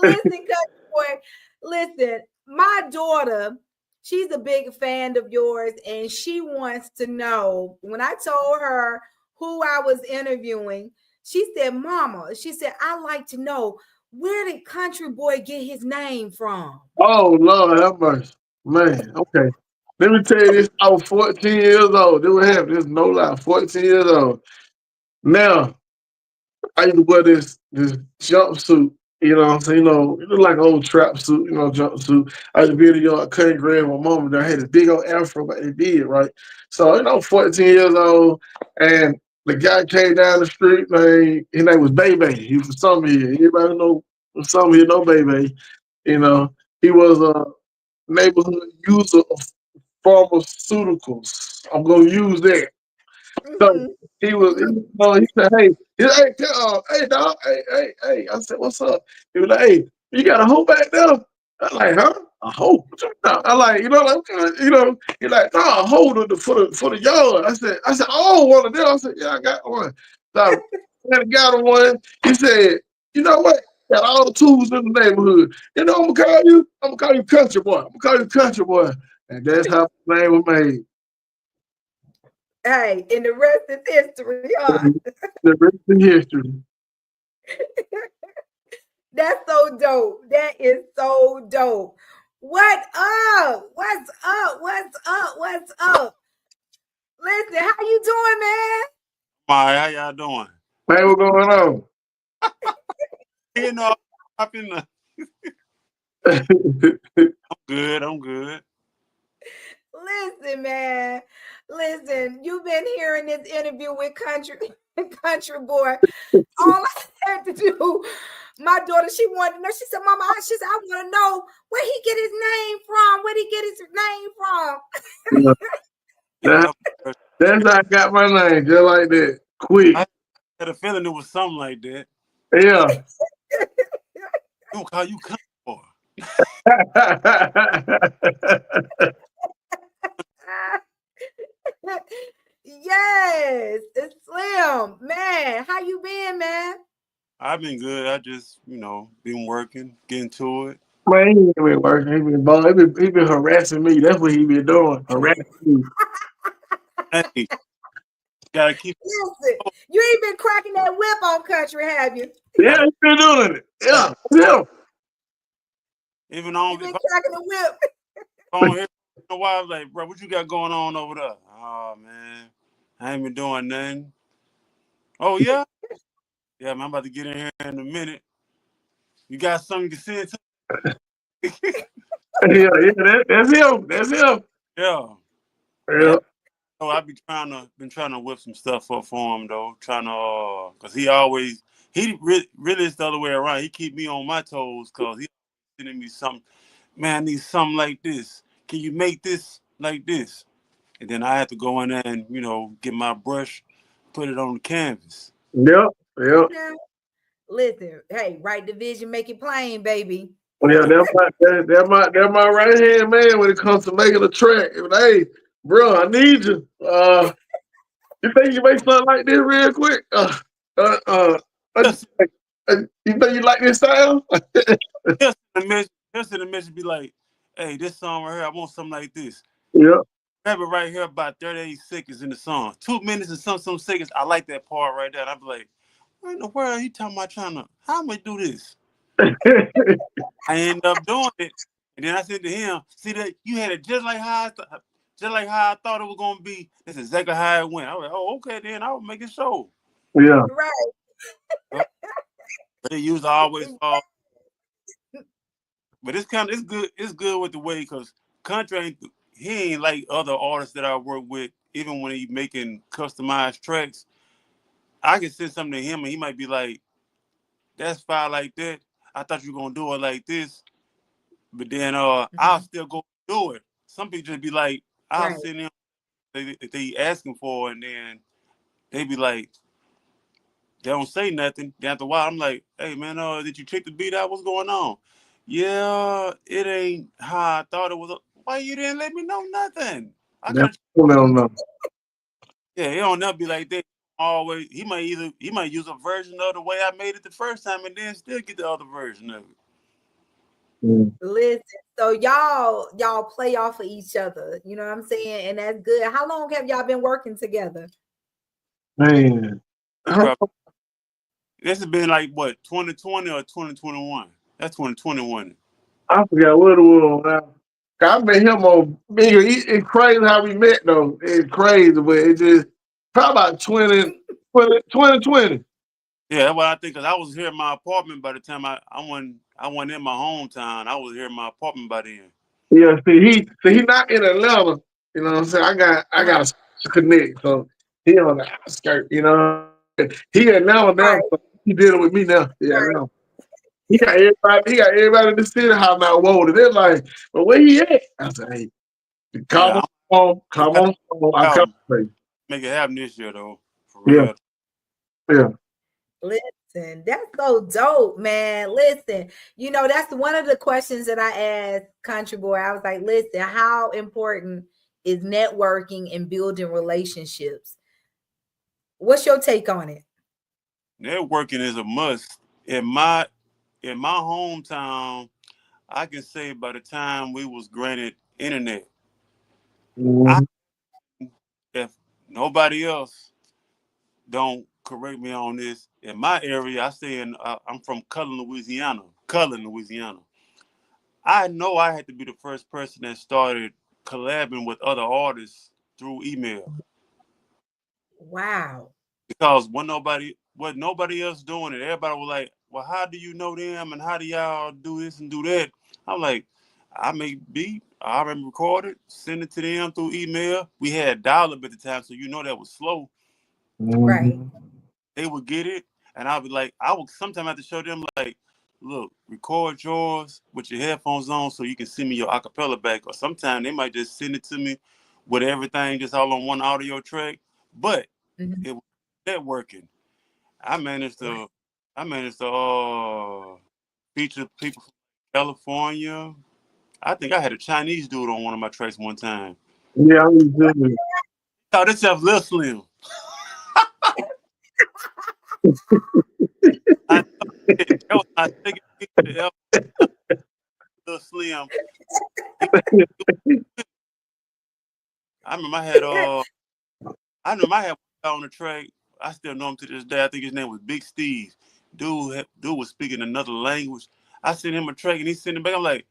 Listen, country boy. Listen, my daughter, she's a big fan of yours, and she wants to know. When I told her who I was interviewing, she said, "Mama," she said, "I like to know where did Country Boy get his name from?" Oh Lord, have mercy, man. Okay, let me tell you this. I was 14 years old. This what happened. This is no lie. 14 years old. Now I used to wear this jumpsuit. You know what I'm saying? It looked like an old trap suit. Jumpsuit. I used to be in the yard cutting grass with my mom. And I had this big old afro, but they did right. So 14 years old, and the guy came down the street. Man, his name was Bebe. He was from some here. Everybody know from some here know Bebe. You know, he was a neighborhood user of pharmaceuticals. I'm gonna use that. So Mhm. he said, hey, dog, hey. I said, what's up? He was like, hey, you got a hoe back there? I'm like, huh? A hoe? What you talking about? I like, he's like, no, a hoe for the yard. I said, oh, one of them. I said, yeah, I got one. So I got one. He said, you know what? Got all the tools in the neighborhood. You know, I'm gonna call you. I'm gonna call you Country Boy. I'm gonna call you Country Boy. And that's how the name was made. Hey, and the rest is history, huh? The rest is history. That's so dope. That is so dope. What up? What's up? What's up? What's up? Listen, how you doing, man? Hi, how y'all doing? Man, what's going on? You know, I'm in the, I'm good. I'm good. Listen, man. Listen, you've been hearing this interview with country boy. All I had to do, my daughter, she wanted to know. She said, "Mama, I want to know where he get his name from. Where he get his name from?" Yeah. That, that's how I got my name, just like that. Quick. I had a feeling it was something like that. Yeah. Don't call you country boy. Yes, it's Slim, man. How you been, man? I've been good. I just, been working, getting to it. Man, he ain't been working. He been harassing me. That's what he been doing. Harassing me. Hey, gotta keep Listen, you ain't been cracking that whip on country, have you? Yeah, gotta he been doing it. gotta Yeah. Yeah. even You on been if cracking the whip. I don't hear in a while, like, bro, what you got going on over there? Oh man, I ain't been doing nothing. Oh yeah? Yeah, man, I'm about to get in here in a minute. You got something you can send to me? Yeah, yeah, that's him. That's him. Yeah. But Yeah. I've been trying to whip some stuff up for him though, trying to cause he really is the other way around. He keep me on my toes cause he sending me something. Man, I need something like this. Can you make this like this? And then I have to go in there and get my brush, put it on the canvas. Yep. Yep. Yeah. Listen, hey, write the vision, make it plain, baby. Yeah, that's my right hand man when it comes to making a track. Hey, bro, I need you. You think you make something like this real quick? Uh, uh, uh, Just, you think you like this sound? just in the message, be like, hey, this song right here, I want something like this. Yeah. Have it right here about 38 seconds in the song. 2 minutes and some seconds. I like that part right there. And I'd be like, what in the world he talking about how am I do this? I end up doing it. And then I said to him, see that you had it just like how I thought it was gonna be. That's exactly how it went. I was like, oh, okay, then I'll make it show. Yeah. Right. But they used to always fall. But it's good with the way because country he ain't like other artists that I work with, even when he making customized tracks. I can send something to him and he might be like, that's fine like that. I thought you were gonna do it like this. But then I'll still go do it. Some people just be like, I'll Right. send them they asking for, and then they be like, they don't say nothing. Then after a while, I'm like, hey man, did you check the beat out? What's going on? Yeah, it ain't how I thought it was. Why you didn't let me know nothing? I That's could. cool, no. Yeah, he don't never be like that. Always, he might use a version of the way I made it the first time, and then still get the other version of it. Mm. Listen, so y'all play off of each other. You know what I'm saying? And that's good. How long have y'all been working together? Man. We probably this has been like what 2020 or 2021. That's 2021. I forgot what it was now. I met him on bigger. It's crazy how we met though. It's crazy, but it just probably about 2020. Yeah, that's what I think. Cause I was here in my apartment by the time I went in my hometown. I was here in my apartment by then. Yeah, see he not in Atlanta. You know what I'm saying? I got a connect, so he on the outskirt, you know. He in Atlanta now, Right, so he dealing with me now. Yeah, right. now. He got everybody in the city house now woke. They're like, but where he at? I said, hey, come Yeah, on home, I'm come gonna on home. I come for you. make it happen this year though, for Yeah, real. yeah. Listen, that's so dope, man. Listen, that's one of the questions that I asked Country Boy. I was like, listen, how important is networking and building relationships? What's your take on it? Networking is a must. In my hometown, I can say by the time we was granted internet, I Mhm. if nobody else don't correct me on this. In my area, I'm from Cullen, Louisiana. Cullen, Louisiana. I know I had to be the first person that started collabing with other artists through email Wow. because nobody else doing it. Everybody was like, "Well, how do you know them and how do y'all do this and do that?" I'm like, I make beat. I already recorded, send it to them through email. We had dial-up at the time, so you know that was slow. Right. They would get it, and I'll be like, I would sometimes have to show them like, look, record yours with your headphones on so you can send me your acapella back. Or sometimes they might just send it to me with everything just all on one audio track. But it was networking. I managed to feature people from California. I think I had a Chinese dude on one of my tracks one time. Yeah, I was doing Oh, this stuff Lil Slim. I know that was my second feature ever. Lil Slim. I remember I had on the track. I still know him to this day. I think his name was Big Steve. Dude was speaking another language. I sent him a track and he sent it back. I'm like,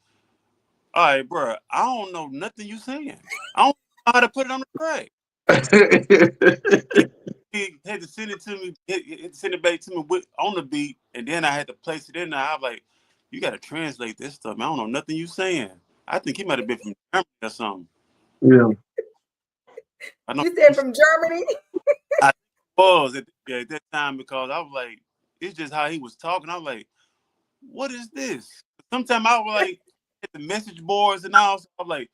all right, bro, I don't know nothing you saying. I don't know how to put it on the track. He had to send it to me, he had to send it back to me on the beat, and then I had to place it in there. I was like, you got to translate this stuff. I don't know nothing you saying. I think he might have been from Germany or something. Yeah. I know You said from Germany? I was at that time because I was like, it's just how he was talking. I was like, what is this? Sometimes I was like at the message boards and all. So I'm like,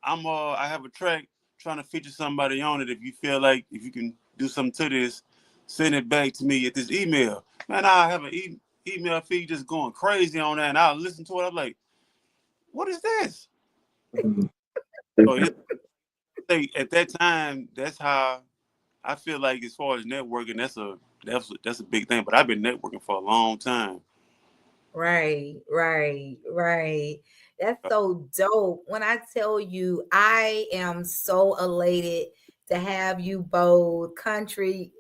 I have a track trying to feature somebody on it. If you feel like if you can do something to this, send it back to me at this email. Man, I have an email feed just going crazy on that, and I'll listen to it. I'm like, what is this? So at that time, that's how I feel like as far as networking, that's a big thing. But I've been networking for a long time. Right. That's so dope. When I tell you, I am so elated to have you both. Country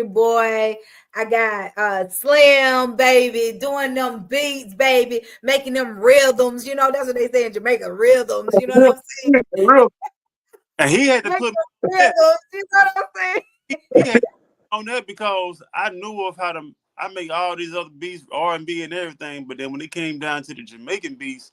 boy. I got Slim, baby, doing them beats, baby, making them rhythms. You know, that's what they say in Jamaica, rhythms. You know what I'm saying? Real. And he had to Make put them me on that. rhythms. You know what I'm saying? He had to put me on that because I knew of how to. I make all these other beats, R&B and everything, but then when it came down to the Jamaican beats,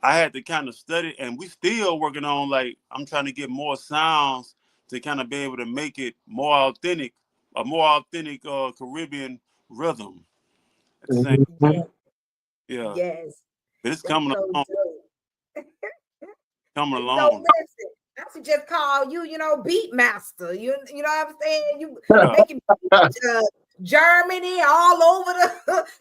I had to kind of study, and we still working on like I'm trying to get more sounds to kind of be able to make it more authentic, a more authentic Caribbean rhythm at the same time. Yes. Yeah, Yes. but it's That's coming so along, dope. coming So along. listen, I should just call you, beat master. You know what I'm saying? You Yeah, making Germany, all over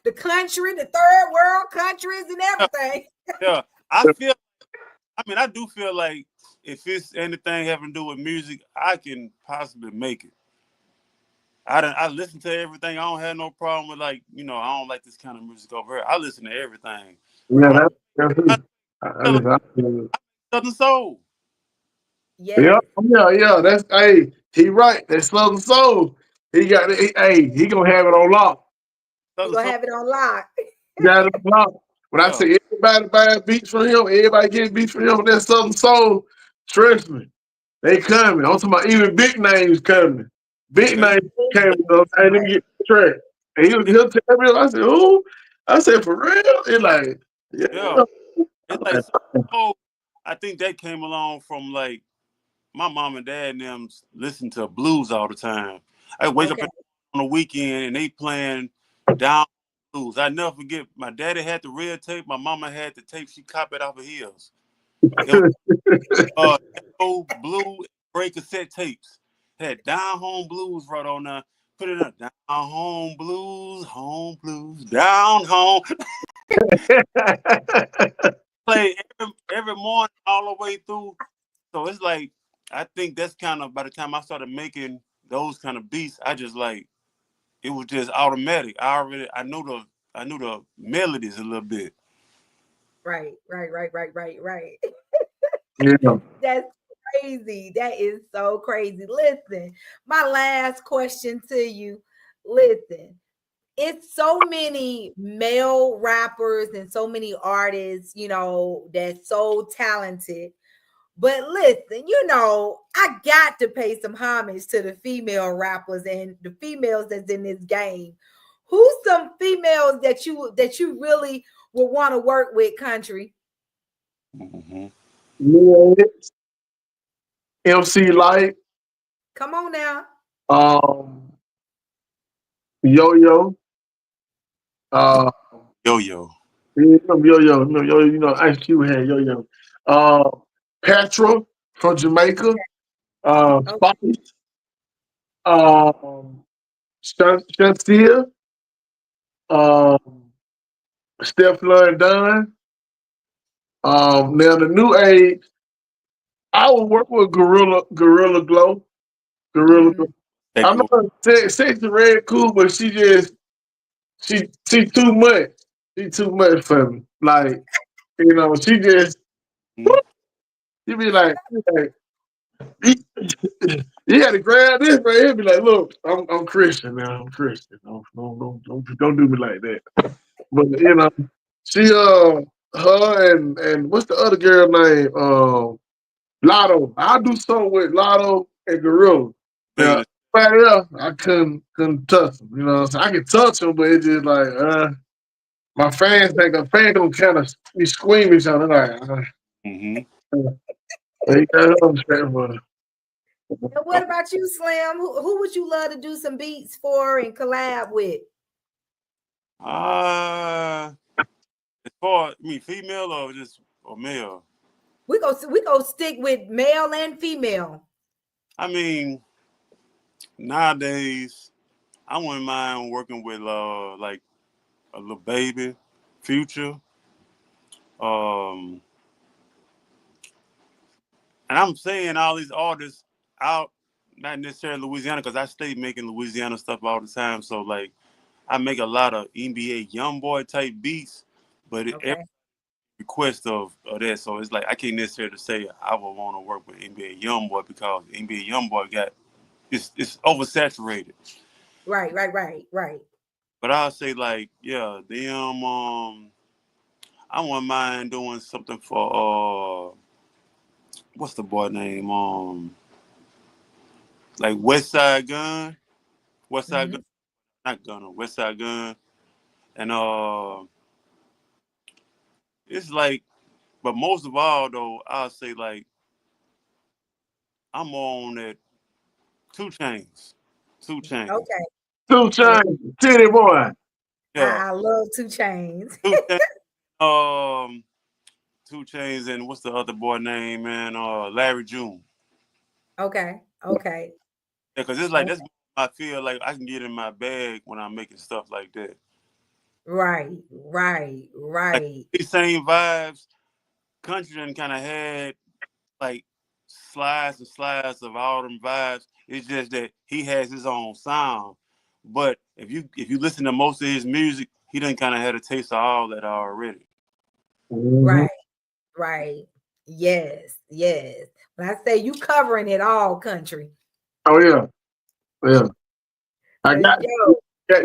the country, the third world countries and yeah, everything. yeah. I do feel like if it's anything having to do with music, I can possibly make it. I listen to everything. I don't have no problem with like, I don't like this kind of music over here. I listen to everything. Yeah, I'm that's I it. feel like Southern Soul. Yeah, Yes, yeah. That's he right. That's Southern Soul. He got it. He gonna have it on lock. you're Southern gonna Soul. have it on lock. He got it on lock. When I Yeah. say everybody buying beats from him, everybody getting beats from him, that Southern Soul, trust me, they coming. I'm talking about even big names coming. Big Yeah. names coming. Hey, let me get the track. And he'll tell me, I said, who? I said, for real? He like, Yeah. yeah. It's like Southern Soul. I think that came along from like my mom and dad and them listen to blues all the time. I wake up Okay. on the weekend and they playing down blues. I never forget. My daddy had the real tape. My mama had the tape. She copied off of his. It was yellow, blue, gray cassette tapes. Had down home blues right on there. Put it up. Down home blues, down home. Play every morning all the way through. So it's like I think that's kind of by the time I started making those kind of beats, I just like it was just automatic. I knew the melodies a little bit. Right. Yeah. That's crazy. That is so crazy. Listen, my last question to you. Listen, it's so many male rappers and so many artists, that's so talented. But listen, I got to pay some homage to the female rappers and the females that's in this game. Who's some females that you really would want to work with, country? Mm-hmm. New Edge, MC Light, Come on now. um, Yo Yo, uh, Yo yo. Yo Yo, no, Yo, you know, Ice Cube had Yo Yo, uh, Petra from Jamaica, Okay. Spice, um, Shantia, um, Steph Dunn. Now the new age, I would work with Gorilla Glow, Gorilla Mm-hmm. Glow. Take I'm you. not sexy red cool, but she too much. She too much for me. Like, you know, she just Mm-hmm. you be like, you, you got to grab this right here. Be like, look, I'm Christian now. I'm Christian. Don't do me like that. But you know, she her and what's the other girl name? Lotto. I'll do something with Lotto and Gorilla. Now, Megan, everybody else, I couldn't touch them. You know what I'm saying? I can touch them, but it's just like, my fans think a fan gonna kind of be squeamish on it. Like, mm-hmm. they got I'm straight for it. And what about you, Slim? Who would you love to do some beats for and collab with? As far, I mean, female or just or male? We go stick with male and female. I mean, nowadays, I wouldn't mind working with like a little baby, Future. Um, and I'm saying all these artists out, not necessarily Louisiana, because I stay making Louisiana stuff all the time. So like, I make a lot of NBA YoungBoy type beats, but every Okay. request of that. So it's like I can't necessarily say I would want to work with NBA YoungBoy because NBA YoungBoy got it's oversaturated. Right. But I'll say like, yeah, them I wouldn't mind doing something for what's the boy name? Like West Side Gun. West Side Mm-hmm. Gun, not Gunner, West Side Gun. And it's like, but most of all though, I'll say like I'm more on that two chains. Two chains. Okay. 2 And Chainz, Titty Boy. Yeah. I love two chains. Two chains. Um Two Chains and what's the other boy name, man? Larry June. Okay. Yeah, cause it's like Okay. that's I feel like I can get in my bag when I'm making stuff like that. Right. Like these same vibes, country done kind of had like slides and slides of all them vibes. It's just that he has his own sound. But if you listen to most of his music, he done kind of had a taste of all that already. Mhm. Right. Right. Yes. When I say you covering it all, country. Oh yeah, yeah. I Cause got yo,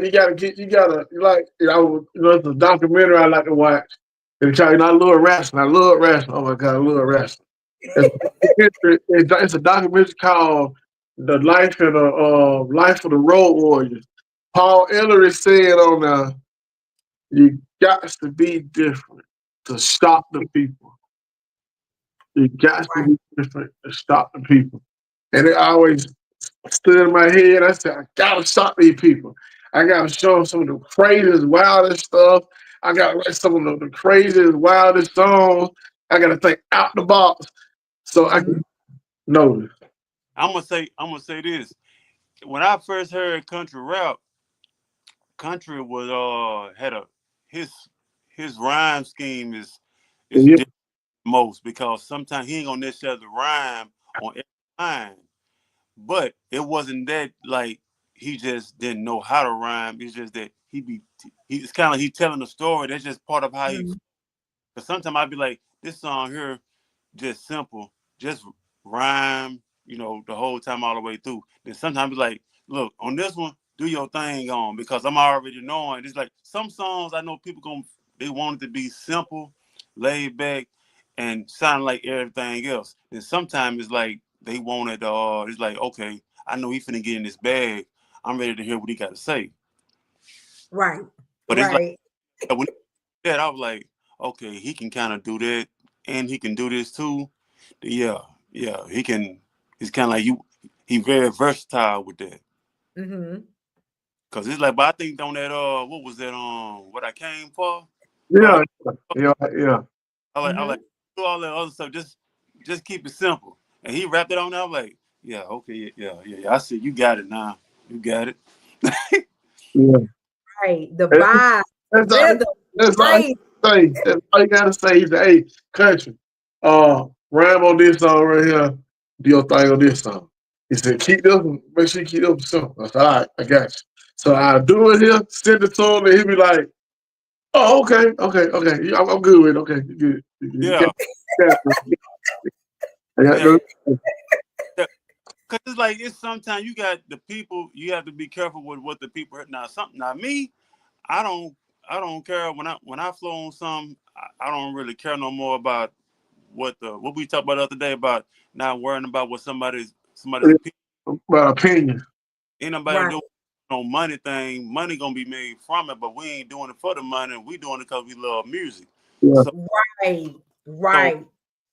you gotta like it's a documentary I like to watch. And you know, I love wrestling. I love wrestling. Oh my god, I love wrestling. It's a documentary called "The Life of the Road Warriors." Paul Ellery said on "You got to be different to stop the people. You got to right. be different to stop the people." And it always stood in my head. I said, I gotta stop these people. I gotta show them some of the craziest, wildest stuff. I gotta write some of the craziest, wildest songs. I gotta think out the box so I Mm-hmm. can notice. I'm gonna say this. When I first heard country rap, country was had a his his rhyme scheme is Yeah. different most because sometimes he ain't gonna necessarily rhyme on every line. But it wasn't that like he just didn't know how to rhyme. It's just that he's kind of like he telling a story. That's just part of how he. Mm-hmm. Cause sometimes I'd be like, this song here, just simple, just rhyme, the whole time all the way through. Then sometimes it's like, look, on this one, do your thing on because I'm already knowing. It's like some songs I know people they want it to be simple, laid back, and sound like everything else. And sometimes it's like they want it. It's like okay, I know he finna get in this bag. I'm ready to hear what he got to say. Right. But it's like Right. when that I was like, okay, he can kind of do that and he can do this too. Yeah, he can. He's kind of like you. He very versatile with that. Mm-hmm. Cause it's like, but I think on that what was that what I came for? Yeah, Bro, yeah. I Mm-hmm. like do all that other stuff. Just keep it simple. And he wrapped it on there. I'm like, yeah, okay, yeah. I said, you got it now. You got it. Yeah. Right. The That's, vibe, the that's all. rhythm, That's all he crazy. say. That's all you gotta say. He said, "Hey, country, rhyme on this song right here. Do your thing on this song." He said, "Keep this. Make sure you keep them simple." I said, "All right, I got you." So I do it here, send it to him, and he be like, "Oh, okay. Yeah, I'm good with it. Okay, you good. You Yeah, got it. I got yeah. no." Cause it's like it's sometimes you got the people. You have to be careful with what the people. Now, something. Now, me, I don't. I don't care when I flow on something. I don't really care no more about what we talked about the other day about not worrying about what somebody's opinion. My opinion. Ain't nobody Right. doing no money thing. Money gonna be made from it, but we ain't doing it for the money. We doing it because we love music. Yeah. So Right. so Right.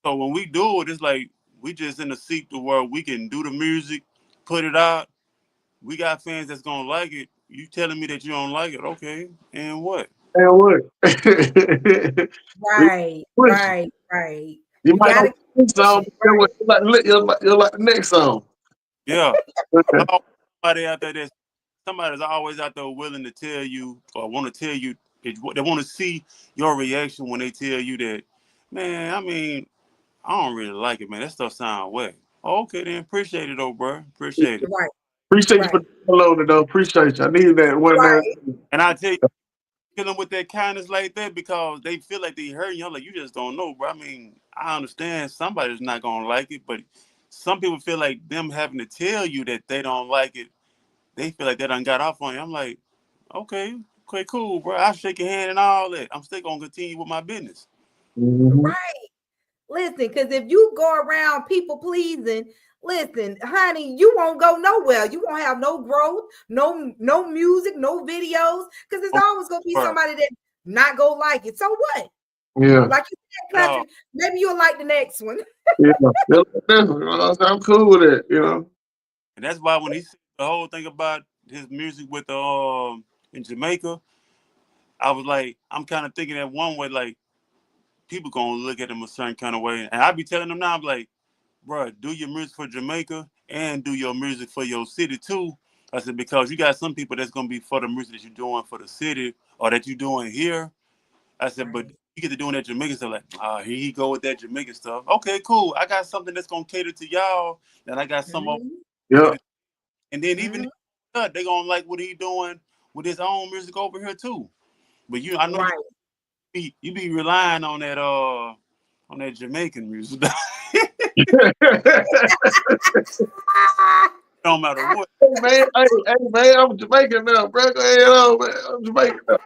so when we do it, it's like we just in a seat to where we can do the music, put it out. We got fans that's gonna like it. You telling me that you don't like it, okay? And what? And what? We Right. push. Right. Right. You You might not gotta like this push song, it. but then what you'll like the next song. Yeah. Always somebody out there that's somebody's always out there willing to tell you or want to tell you they want to see your reaction when they tell you that, man, I mean, I don't really like it, man. That stuff sound wet. Oh, okay, then appreciate it though, bro. Appreciate it. Right. Appreciate you for Right. downloading though. Appreciate you. I needed that one there. Right. And I tell you, kill them with that kindness like that because they feel like they hurt you. I'm like, you just don't know, bro. I mean, I understand somebody's not gonna like it, but some people feel like them having to tell you that they don't like it, they feel like they done got off on you. I'm like, okay, cool, bro. I'll shake your hand and all that. I'm still gonna continue with my business. Mm-hmm. Right. Listen, because if you go around people pleasing, listen, honey, you won't go nowhere. You won't have no growth, no music, no videos, because there's Oh, always gonna be bro. somebody that not go like it. So what? Yeah. Like you said, No, country, maybe you'll like the next one. Yeah. I'm cool with it, you know. and that's why when he said the whole thing about his music with the in Jamaica, I was like, I'm kind of thinking that one way, like people gonna look at him a certain kind of way, and I be telling them now, I'm like, bro, do your music for Jamaica and do your music for your city too. I said because you got some people that's gonna be for the music that you're doing for the city or that you're doing here. I said, but Right. you get to doing that Jamaican stuff, like, here he go with that Jamaican stuff. Okay, cool. I got something that's gonna cater to y'all, and I got some of Mhm. Yeah. cater. And then even Mhm. if they gonna like what he doing with his own music over here too. But I know Right. you be relying on that Jamaican music. No matter what. Man, I'm Jamaican now, bro. Go ahead on, man. I'm Jamaican now.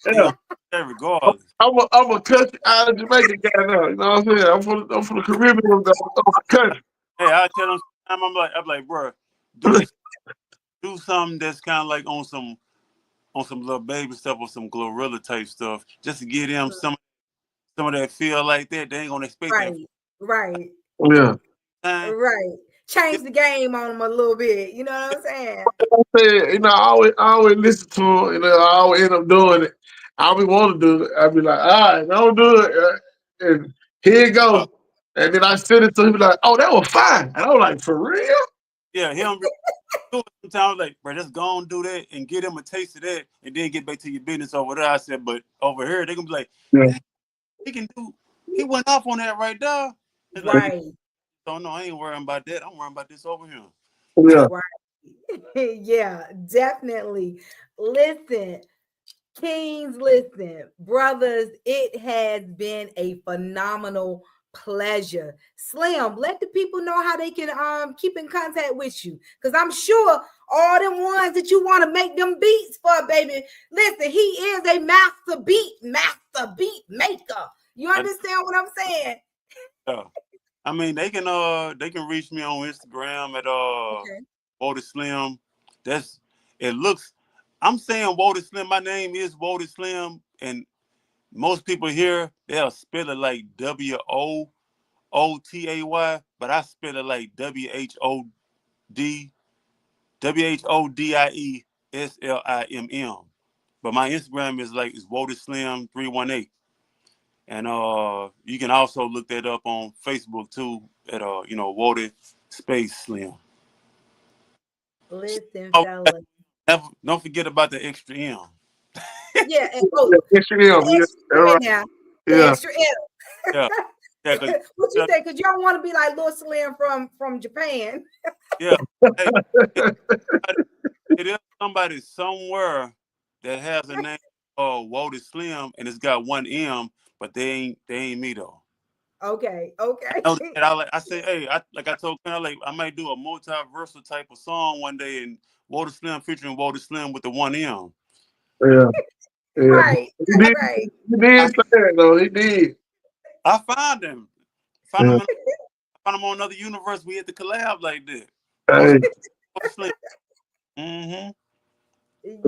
Yeah, Yeah. regardless. I'm a country out of Jamaican guy now. You know what I'm saying? I'm from the Caribbean. I'm from the country. Hey, I tell them sometime, I'm like, bro, do do something that's kind of like on some little baby stuff or some Glorilla type stuff, just to give them some of that feel like that. They ain't gonna expect that Right. Right. Yeah. time. Right. Yeah, Change the game on them a little bit. You know what I'm saying? I said, I always listen to him, I always end up doing it. I always want to do it. I'll be like, all right, don't do it. And here you go. And then I send it to him, like, oh, that was fine. And I was like, for real? yeah, he don't really do it sometimes. Like, bro, just go and do that and get him a taste of that, and then get back to your business over there. I said, but over here they gonna be like, Yeah. "Dang, he can do. He went off on that right there. It's like, Right. oh no, I ain't worrying about that. I'm worrying about this over here. Yeah. Right. Yeah, definitely. Listen, Kings, listen, brothers, it has been a phenomenal pleasure. Slim, let the people know how they can keep in contact with you. Because I'm sure all them ones that you want to make them beats for, baby. Listen, he is a master beat maker. You I, understand what I'm saying? yeah. I mean, they can reach me on Instagram at Okay. Woody Slim. That's it looks. I'm saying Woody Slim. My name is Woody Slim, and most people here, they'll spell it like WOOTAY, but I spell it like WHODIESLIMM. But my Instagram is Woody 318. And you can also look that up on Facebook too at Woody Slim. Listen, Oh, fellas. don't forget about the extra M. Yeah, and Extra the M, yeah, extra M now. The yeah. extra M. Yeah. Yeah, What you say? Because you don't want to be like Lil Slim from Japan. Yeah. Hey, it is somebody somewhere that has a name called Woody Slim and it's got one M, but they ain't me though. Okay. I say, hey, I told Ken, I might do a multiversal type of song one day and Woody Slim featuring Woody Slim with the one M. Yeah. Right. He did say that though. He did. I found him. Found him on another universe. We had to collab like that. Hey. Woody Slim. Mm-hmm.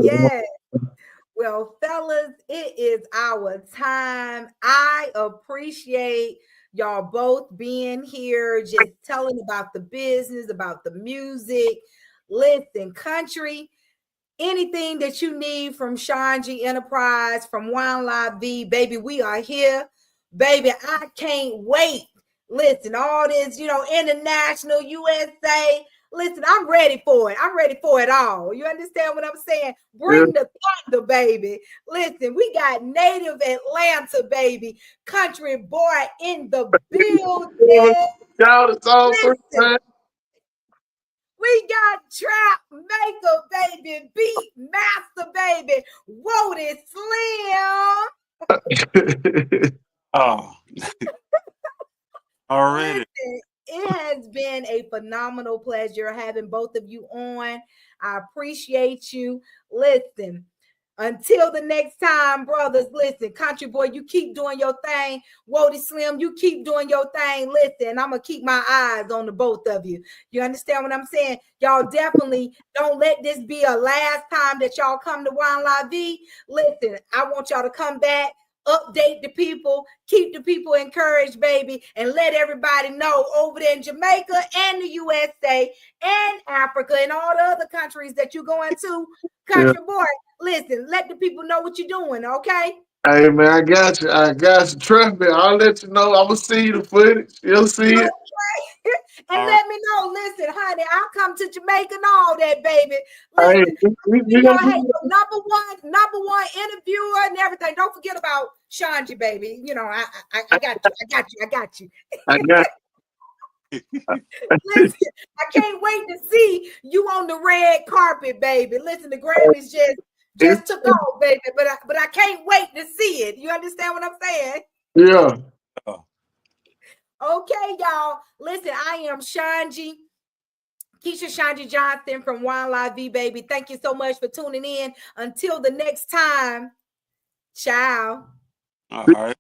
Yeah. Well, fellas, it is our time. I appreciate y'all both being here, just telling about the business, about the music. Listen, country, anything that you need from ShonGee Enterprise, from Wine La Vie, baby, we are here. Baby, I can't wait. Listen, all this, international, USA. Listen, I'm ready for it. I'm ready for it all. You understand what I'm saying? Bring the thunder, baby. Listen, we got native Atlanta, baby. Country boy in the building. Y'all, it's all three times. We got trap maker, baby, beat master, baby, Woody Slim. Oh, already. Listen, it has been a phenomenal pleasure having both of you on. I appreciate you. Listen, until the next time, brothers, listen, country boy, you keep doing your thing. Woody Slim, you keep doing your thing. Listen, I'm going to keep my eyes on the both of you. You understand what I'm saying? Y'all definitely don't let this be a last time that y'all come to Wine La Vie. Listen, I want y'all to come back, update the people, keep the people encouraged, baby, and let everybody know over there in Jamaica and the USA and Africa and all the other countries that you're going to, country boy. Listen, let the people know what you're doing, okay? Hey man, I got you. Trust me, I'll let you know. I'm gonna see the footage. You'll see it. Okay. And let me know. Listen, honey, I'll come to Jamaica and all that, baby. Hey, Listen, we y'all, gonna hey, number one interviewer and everything. Don't forget about ShonGee, baby. I got you. I got Listen, I can't wait to see you on the red carpet, baby. Listen, the Grammys just took off, baby, but I can't wait to see it. You understand what I'm saying? Yeah. Okay, y'all. Listen, I am ShonGee, Keisha ShonGee Johnson from Wine La Vie, baby. Thank you so much for tuning in. Until the next time, ciao. All right.